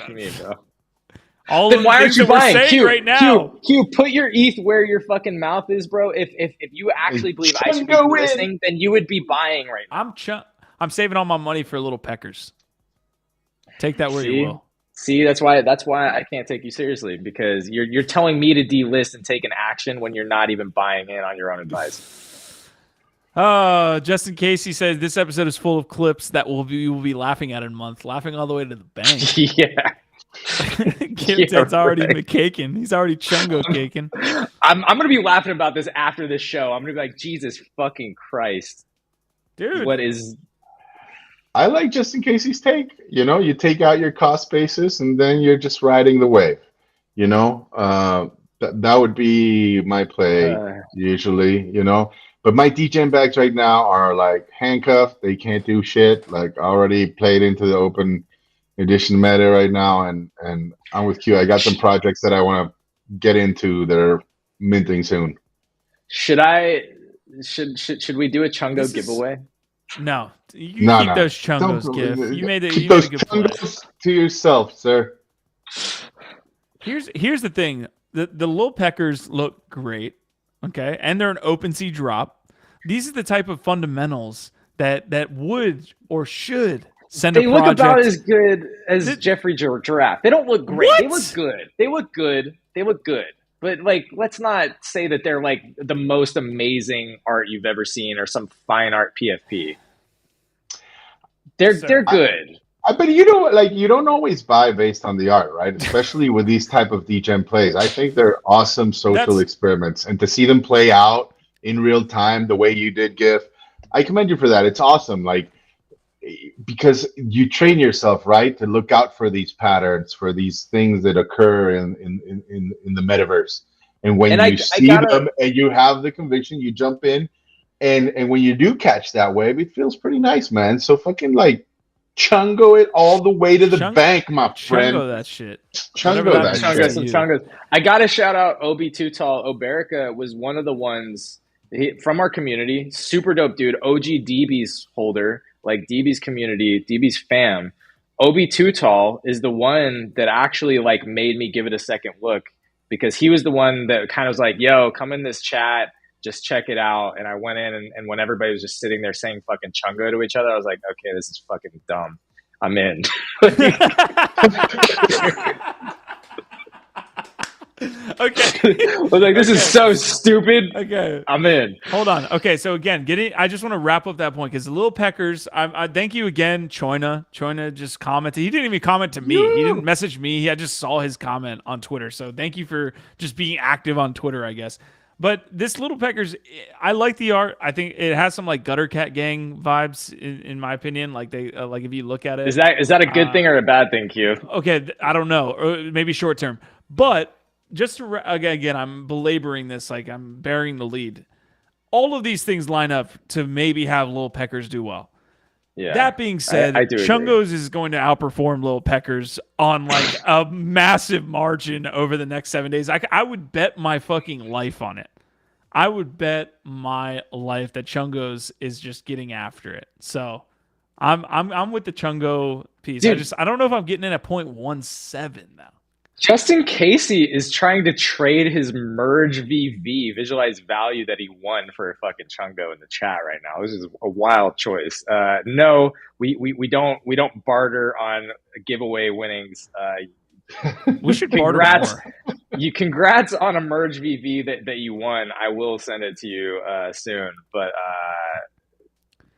me, bro. All then of why the aren't things you that we're buying? saying right now. Q, put your ETH where your fucking mouth is, bro. If you actually believe I should be listing, then you would be buying right now. I'm saving all my money for little Peckers. Take that where you will. See, that's why I can't take you seriously, because you're telling me to delist and take an action when you're not even buying in on your own advice. Justin Casey says this episode is full of clips that we will be laughing at in a month, laughing all the way to the bank. Yeah. Gifted already McCaking. He's already Chungo caking. I'm gonna be laughing about this after this show. I'm gonna be like, Jesus fucking Christ, dude, what is? I like Justin Casey's take. You know, you take out your cost basis and then you're just riding the wave. You know, that would be my play usually. You know, but my DJing bags right now are like handcuffed. They can't do shit. Like already played into the open edition meta right now, and I'm with Q. I got some projects that I want to get into that are minting soon. Should we do a Chungo giveaway? No, you keep those Chungos, Gif. You made a good Chungos to yourself, sir. Here's the thing: the little Peckers look great, okay, and they're an OpenSea drop. These are the type of fundamentals that would or should send. They a look project. about as good as Jeffrey Giraffe. They don't look great. What? They look good. They look good. They look good. But like, let's not say that they're like the most amazing art you've ever seen or some fine art PFP. They're good. But you don't always buy based on the art, right? Especially with these type of DGen plays. I think they're awesome social experiments, and to see them play out in real time the way you did, GIF, I commend you for that. It's awesome. Like, because you train yourself, right, to look out for these patterns, for these things that occur in the metaverse. And when you see them and you have the conviction, you jump in, and when you do catch that wave, it feels pretty nice, man. So fucking like Chungo it all the way to the bank, my friend. Chungo that shit. Chungos. I gotta shout out Obi Too Tall. Oberica was one of the ones from our community. Super dope dude. OG DB's holder. Like DB's community, DB's fam. Obi Too Tall is the one that actually like made me give it a second look, because he was the one that kind of was like, yo, come in this chat, just check it out. And I went in, and when everybody was just sitting there saying fucking Chungo to each other, I was like, okay, this is fucking dumb. I'm in. Okay. I was like, this is so stupid. Okay. I'm in. Hold on. Okay, so again, I just want to wrap up that point, because the little Peckers, I thank you again, Choina. Choina just commented. He didn't even comment to me. He didn't message me. I just saw his comment on Twitter. So thank you for just being active on Twitter, I guess. But this little Peckers, I like the art. I think it has some like Gutter Cat Gang vibes, in my opinion. Like they, like if you look at it, is that a good thing or a bad thing, Q? Okay, I don't know, or maybe short term. But just to, again, I'm belaboring this, like I'm burying the lead. All of these things line up to maybe have little Peckers do well. Yeah. That being said, I do agree. Chungos is going to outperform Little Peckers on like a massive margin over the next 7 days. I would bet my fucking life on it. I would bet my life that Chungos is just getting after it. So I'm with the Chungo piece. Dude. I don't know if I'm getting in at 0.17 though. Justin Casey is trying to trade his merge VV, visualized value that he won for a fucking Chungo in the chat right now. This is a wild choice. No, we don't barter on giveaway winnings. We should barter more. Congrats on a merge VV that you won. I will send it to you soon, but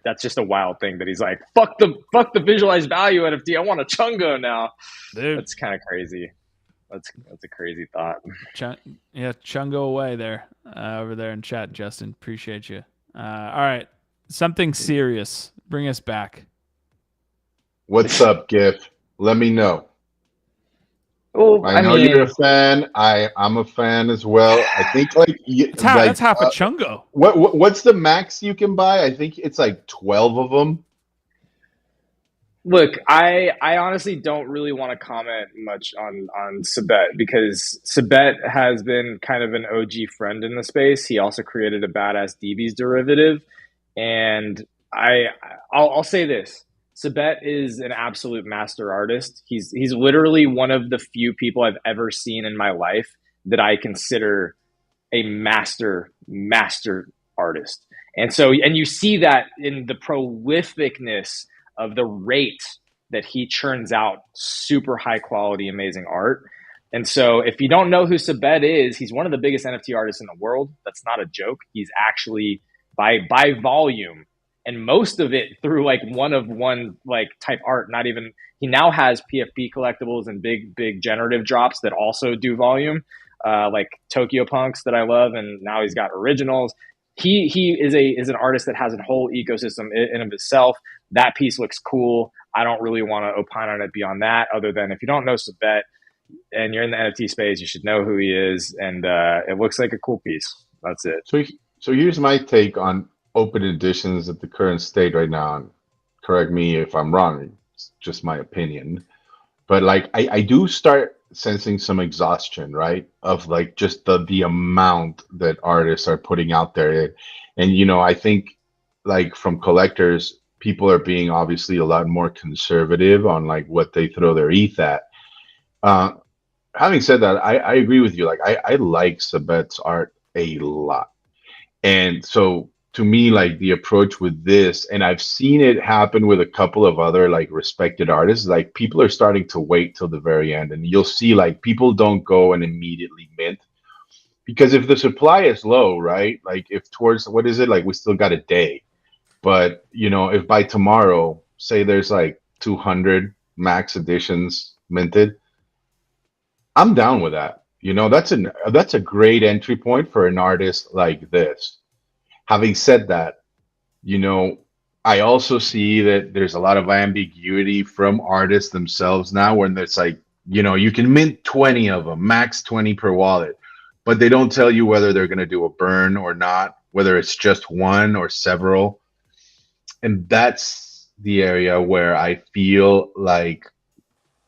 that's just a wild thing that he's like, fuck the visualized value NFT. I want a Chungo now. Dude. That's kind of crazy. That's a crazy thought. Chungo away there, over there in chat, Justin. Appreciate you. All right, something serious. Bring us back. What's up, Gif? Let me know. Well, I know you're a fan. I'm a fan as well. I think that's half a Chungo. What's the max you can buy? I think it's like 12 of them. Look, I honestly don't really want to comment much on SABET because SABET has been kind of an OG friend in the space. He also created a badass DB's derivative, and I'll say this: SABET is an absolute master artist. He's literally one of the few people I've ever seen in my life that I consider a master artist, and you see that in the prolificness of the rate that he churns out super high quality, amazing art. And so if you don't know who SABET is, he's one of the biggest NFT artists in the world. That's not a joke. He's actually by volume, and most of it through like one of one like type art, not even, he now has PFP collectibles and big generative drops that also do volume, like Tokyo Punks that I love. And now he's got originals. He is an artist that has a whole ecosystem in of itself. That piece looks cool. I don't really want to opine on it beyond that, other than if you don't know SABET and you're in the NFT space, you should know who he is. And it looks like a cool piece. That's it. So here's my take on open editions at the current state right now. And correct me if I'm wrong. It's just my opinion. But like I do start sensing some exhaustion, right? Of like just the amount that artists are putting out there. And I think like from collectors, people are being obviously a lot more conservative on like what they throw their ETH at. Having said that, I agree with you. Like I like SABET's art a lot. And so to me, like the approach with this, and I've seen it happen with a couple of other like respected artists, like people are starting to wait till the very end, and you'll see like people don't go and immediately mint, because if the supply is low, right? Like if towards, what is it? Like we still got a day, but if by tomorrow, say there's like 200 max editions minted, I'm down with that. That's a great entry point for an artist like this. Having said that, I also see that there's a lot of ambiguity from artists themselves now, when it's like, you can mint 20 of them, max 20 per wallet, but they don't tell you whether they're going to do a burn or not, whether it's just one or several. And that's the area where I feel like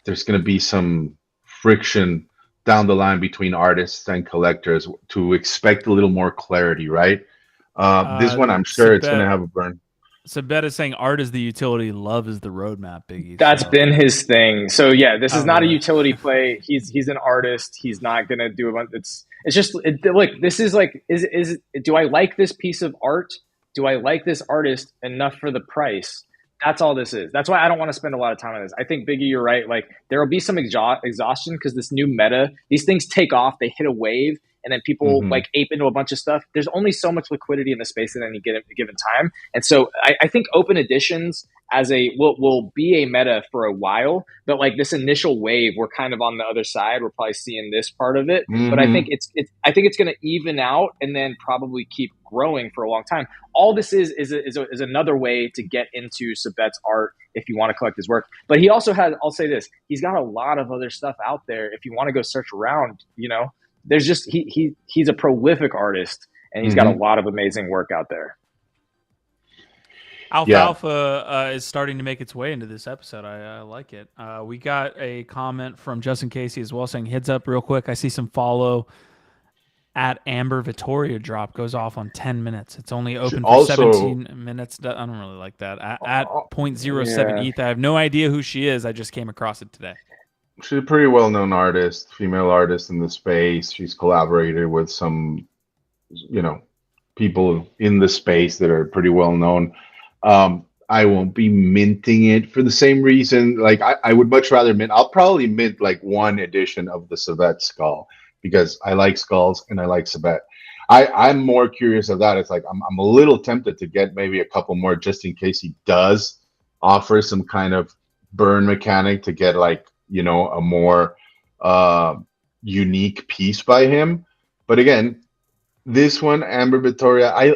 there's going to be some friction down the line between artists and collectors to expect a little more clarity, right? This one, I'm sure it's going to have a burn. SABET is saying art is the utility, love is the roadmap, Biggie. That's been his thing. So yeah, this is not a utility play. He's an artist. He's not going to do a bunch. It's just like, this is like, do I like this piece of art? Do I like this artist enough for the price? That's all this is. That's why I don't want to spend a lot of time on this. I think, Biggie, you're right. Like there will be some exhaustion because this new meta, these things take off, they hit a wave, and then people like ape into a bunch of stuff. There's only so much liquidity in the space at any given time. And so I think open editions will be a meta for a while, but like this initial wave, we're kind of on the other side. We're probably seeing this part of it, but I think it's going to even out and then probably keep growing for a long time. All this is another way to get into SABET's art if you want to collect his work. But he also has, I'll say this, he's got a lot of other stuff out there. If you want to go search around, there's just, he's a prolific artist, and he's got a lot of amazing work out there. Alfalfa is starting to make its way into this episode. I like it. We got a comment from Justin Casey as well saying, heads up real quick. I see some follow at Amber Vittoria drop goes off on 10 minutes. It's only open for 17 minutes. I don't really like that. At 0.07 ETH. I have no idea who she is. I just came across it today. She's a pretty well-known artist, female artist in the space. She's collaborated with some, people in the space that are pretty well-known. I won't be minting it for the same reason. Like I would much rather mint. I'll probably mint like one edition of the SABET skull because I like skulls and I like SABET. I'm more curious of that. It's like I'm a little tempted to get maybe a couple more just in case he does offer some kind of burn mechanic to get like a more unique piece by him. But again, this one, Amber Vittoria, I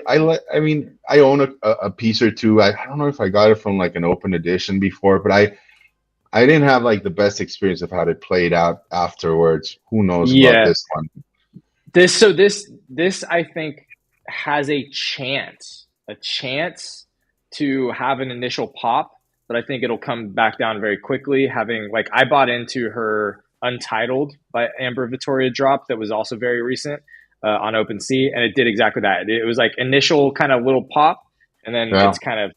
own a piece or two. I don't know if I got it from like an open edition before, but I didn't have like the best experience of how it played out afterwards. Who knows about this one? This I think has a chance to have an initial pop, but I think it'll come back down very quickly. I bought into her Untitled by Amber Vittoria drop that was also very recent. On OpenSea, and it did exactly that. It was like initial kind of little pop, and then it's kind of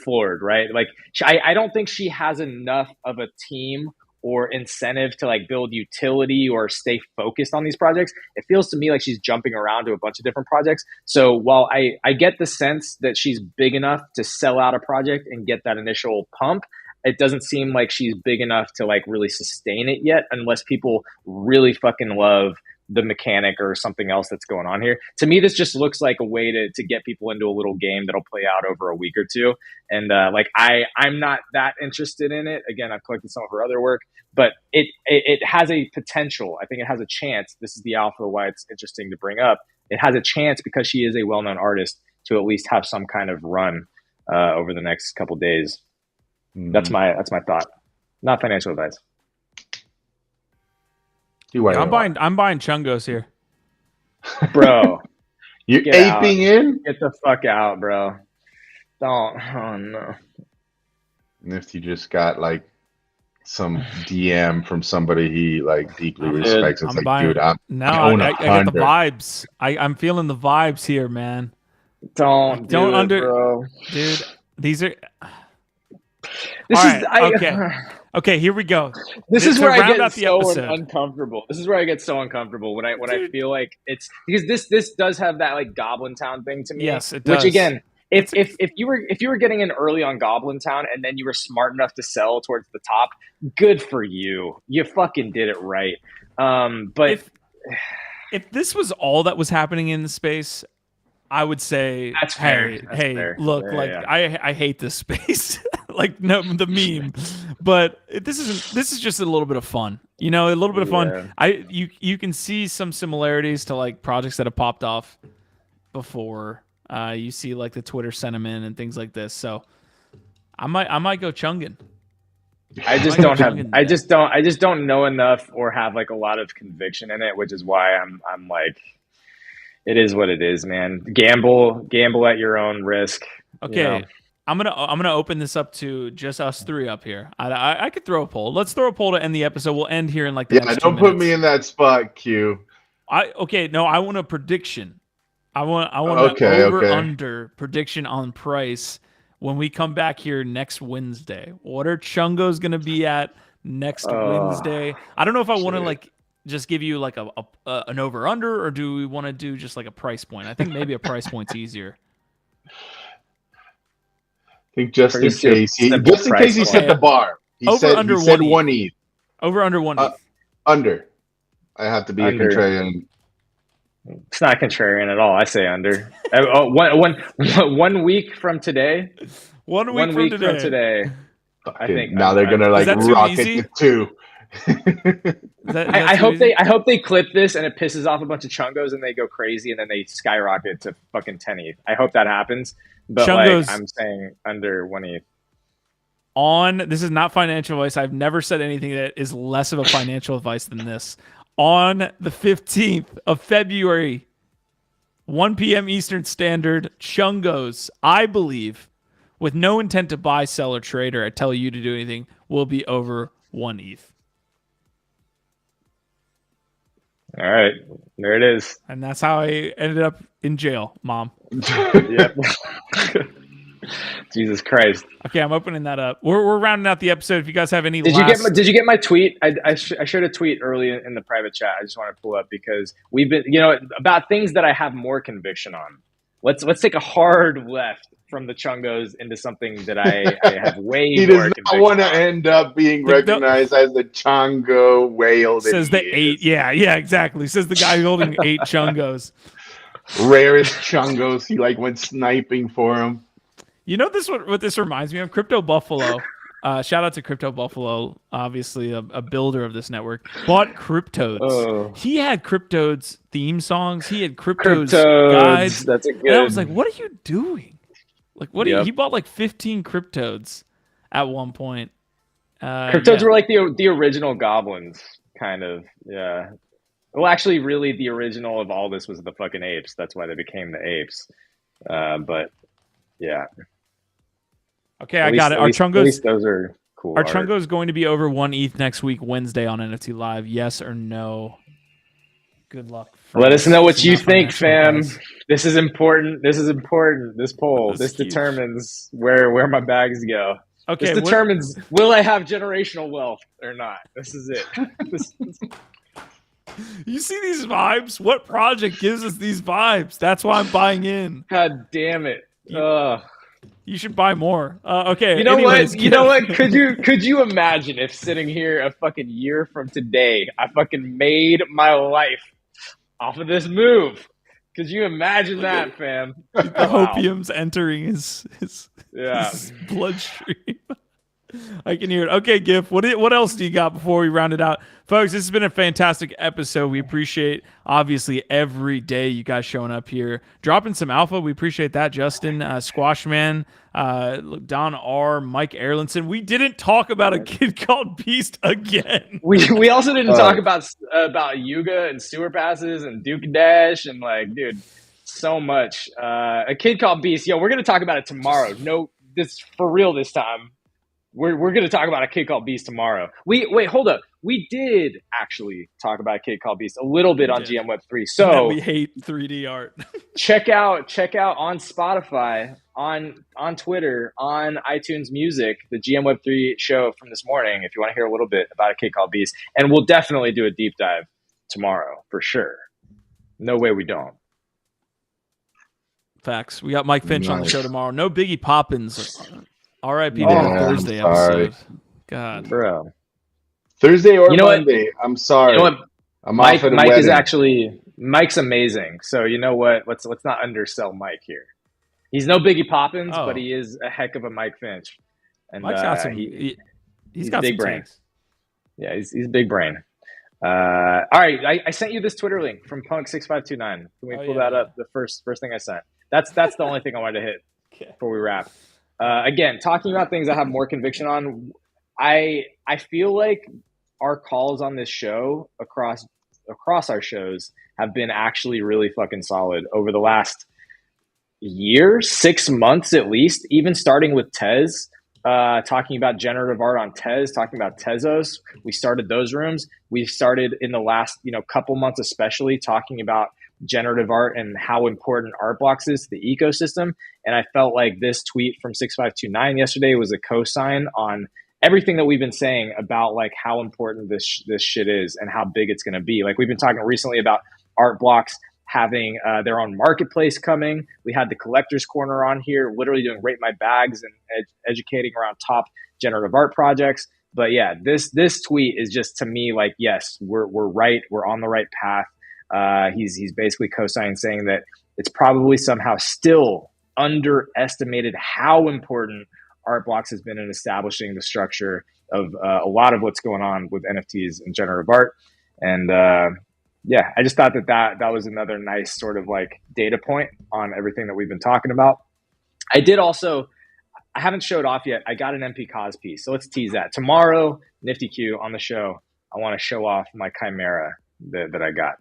floored, right? Like I don't think she has enough of a team or incentive to like build utility or stay focused on these projects. It feels to me like she's jumping around to a bunch of different projects. So while I get the sense that she's big enough to sell out a project and get that initial pump, it doesn't seem like she's big enough to like really sustain it yet, unless people really fucking love the mechanic or something else that's going on here. To me, this just looks like a way to get people into a little game that'll play out over a week or two. And I'm not that interested in it. Again, I've collected some of her other work, but it has a potential. I think it has a chance. This is the alpha, why it's interesting to bring up. It has a chance because she is a well-known artist to at least have some kind of run over the next couple days. Mm-hmm. That's my thought. Not financial advice. I'm buying Chungos here, bro. You're aping in? Get the fuck out, bro. Don't. Oh no. And if you just got like some DM from somebody he like deeply respects, it's dude, I get the vibes. I'm feeling the vibes here, man. Don't bro. Dude. These are. Okay. Okay, here we go. This is where I get so uncomfortable. This is where I get so uncomfortable when I feel like it's because this does have that like Goblin Town thing to me. Yes, it does. Which again, if you were getting in early on Goblin Town and then you were smart enough to sell towards the top, good for you. You fucking did it right. But if this was all that was happening in the space, I would say, that's fair. Look, I hate this space. Like no, the meme, but this is just a little bit of fun, a little bit of fun. You can see some similarities to like projects that have popped off before. You see like the Twitter sentiment and things like this. So I might go chungin. I just don't know enough or have like a lot of conviction in it, which is why I'm like, it is what it is, man. Gamble at your own risk. Okay. I'm gonna open this up to just us three up here. I could throw a poll. Let's throw a poll to end the episode. We'll end here in like the next 2 don't minutes. Put me in that spot, Q. I want a prediction. I want an under prediction on price when we come back here next Wednesday. What are Chungos gonna be at next Wednesday? I don't know if I want to like just give you like an over under, or do we want to do just like a price point? I think maybe a price point's easier. I think just in case he set the bar. He said 1 ETH. Over under 1 ETH. Under. I have to be a contrarian. It's not contrarian at all. I say under. 1 week from today. 1 week from today. I think now they're gonna like rocket to 2. I hope they clip this and it pisses off a bunch of Chungos and they go crazy and then they skyrocket to fucking 10 ETH. I hope that happens. But Chungos, I'm saying under 1 ETH. This is not financial advice. I've never said anything that is less of a financial advice than this. On the 15th of February, 1 p.m. Eastern Standard, Chungos, I believe, with no intent to buy, sell, or trade, or tell you to do anything, will be over 1 ETH. All right, there it is. And that's how I ended up in jail, Mom. Yep. Jesus Christ. Okay, I'm opening that up. We're rounding out the episode. If you guys have any Did you get my tweet? I shared a tweet early in the private chat. I just want to pull up because we've been, about things that I have more conviction on. Let's take a hard left from the Chungos into something that I have way He more does conviction not want to on. end up being recognized as the Chungo whale. That Says the he 8. Yeah, exactly. Says the guy holding 8 Chungos. rarest Chungos. He went sniping for him. You know what this reminds me of? Crypto Buffalo. Shout out to Crypto Buffalo, obviously a builder of this network. Bought Cryptodes. Oh. He had Cryptodes theme songs. He had Cryptodes guides. That's a good. And I was like, what are you doing? What Yep. he bought 15 Cryptodes at one point. Cryptodes were like the original goblins, kind of. Yeah. Well, actually, really, the original of all this was the fucking apes. That's why they became the apes. But yeah. Okay, I got it. Our at Chungos, least those are cool. our art. Chungo is going to be over 1 ETH next week, Wednesday on NFT Live. Yes or no? Good luck. Let us know what you Not think, financial fam. advice. This is important. This poll. This is This huge. determines where my bags go. Okay, This determines will I have generational wealth or not. This is it. you see these vibes? What project gives us these vibes? That's why I'm buying in. God damn it. Ugh. You should buy more. Okay. You know anyways, what? You know what? Could you imagine if sitting here a fucking year from today, I fucking made my life off of this move? Could you imagine that, fam? The opium's entering his Yeah. bloodstream. I can hear it. Okay, Gif, what else do you got before we round it out? Folks, this has been a fantastic episode. We appreciate, obviously, every day you guys showing up here. Dropping some alpha. We appreciate that, Justin, Squashman, Don R., Mike Erlinson. We didn't talk about a kid called Beast again. We also didn't talk about Yuga and sewer passes and Duke Dash and dude, so much. A kid called Beast. Yo, we're gonna talk about it tomorrow. No, this for real this time. We're going to talk about a kid called Beast tomorrow. Wait, hold up. We did actually talk about a kid called Beast a little bit on GM Web3. So we hate 3D art. check out on Spotify, on Twitter, on iTunes Music, the GM Web3 show from this morning. If you want to hear a little bit about a kid called Beast, and we'll definitely do a deep dive tomorrow for sure. No way we don't. Facts. We got Mike Finch on the show tomorrow. No Biggie Poppins. R.I.P. to Oh, the Thursday I'm sorry. episode. God, Bro. Thursday or You know what? Monday. I'm sorry. You know what? I'm Mike off at a is wedding. actually Mike's amazing. So you know what? Let's not undersell Mike here. He's no Biggie Poppins, but he is a heck of a Mike Finch. And Mike's got some. He's got big some brain. takes. Yeah, he's big brain. All right, I sent you this Twitter link from Punk6529. Can we pull that up? The first thing I sent. That's the only thing I wanted to hit before we wrap. Again, talking about things I have more conviction on. I feel like our calls on this show across our shows have been actually really fucking solid over the last year, 6 months at least, even starting with Tez, talking about generative art on Tez, talking about Tezos. We started those rooms. We started in the last, couple months, especially talking about generative art and how important art blocks is to the ecosystem. And I felt like this tweet from 6529 yesterday was a cosign on everything that we've been saying about how important this shit is and how big it's going to be. We've been talking recently about art blocks having their own marketplace coming. We had the Collectors Corner on here, literally doing rate my bags and educating around top generative art projects. But yeah, this tweet is just, to me, yes, we're right. We're on the right path. He's basically co-signing, saying that it's probably somehow still underestimated how important art blocks has been in establishing the structure of a lot of what's going on with NFTs and generative art. And yeah, I just thought that was another nice sort of data point on everything that we've been talking about. I haven't showed off yet. I got an MP Cos piece. So let's tease that. Tomorrow, Nifty Q on the show, I want to show off my Chimera that I got.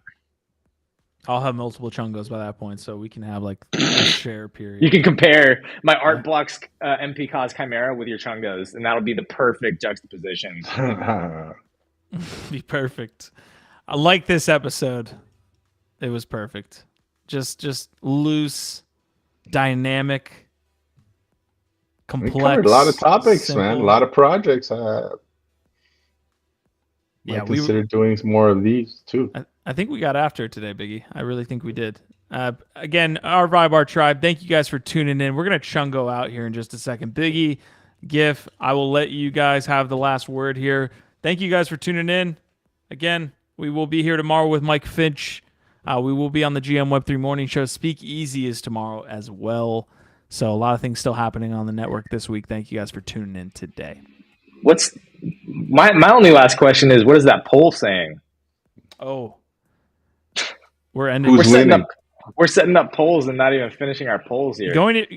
I'll have multiple Chungos by that point, so we can have like a share period. You can compare my Art Blocks MP Cause Chimera with your Chungos, and that'll be the perfect juxtaposition. Be perfect. I like this episode. It was perfect. Just loose, dynamic, complex. We covered a lot of topics, simple. man. A lot of projects. Yeah, I consider doing some more of these too. I think we got after it today, Biggie. I really think we did. Again, our Vibe, our tribe, thank you guys for tuning in. We're going to Chungo out here in just a second. Biggie, GIF, I will let you guys have the last word here. Thank you guys for tuning in. Again, we will be here tomorrow with Mike Finch. We will be on the GM Web3 Morning Show. Speak Easy is tomorrow as well. So a lot of things still happening on the network this week. Thank you guys for tuning in today. What's my only last question is, what is that poll saying? Oh. We're ending. We're setting up polls and not even finishing our polls here.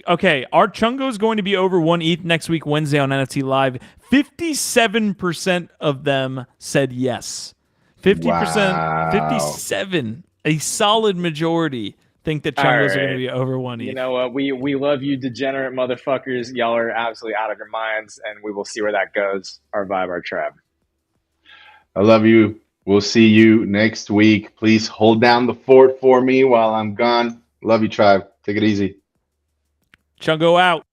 Okay, our Chungo is going to be over 1 ETH next week, Wednesday on NFT Live. 57% of them said yes. 50%, Wow. 57, a solid majority think that Chungos are going to be over 1 ETH. You know what? We love you, degenerate motherfuckers. Y'all are absolutely out of your minds, and we will see where that goes. Our Vibe, our tribe. I love you. We'll see you next week. Please hold down the fort for me while I'm gone. Love you, tribe. Take it easy. Chungo out.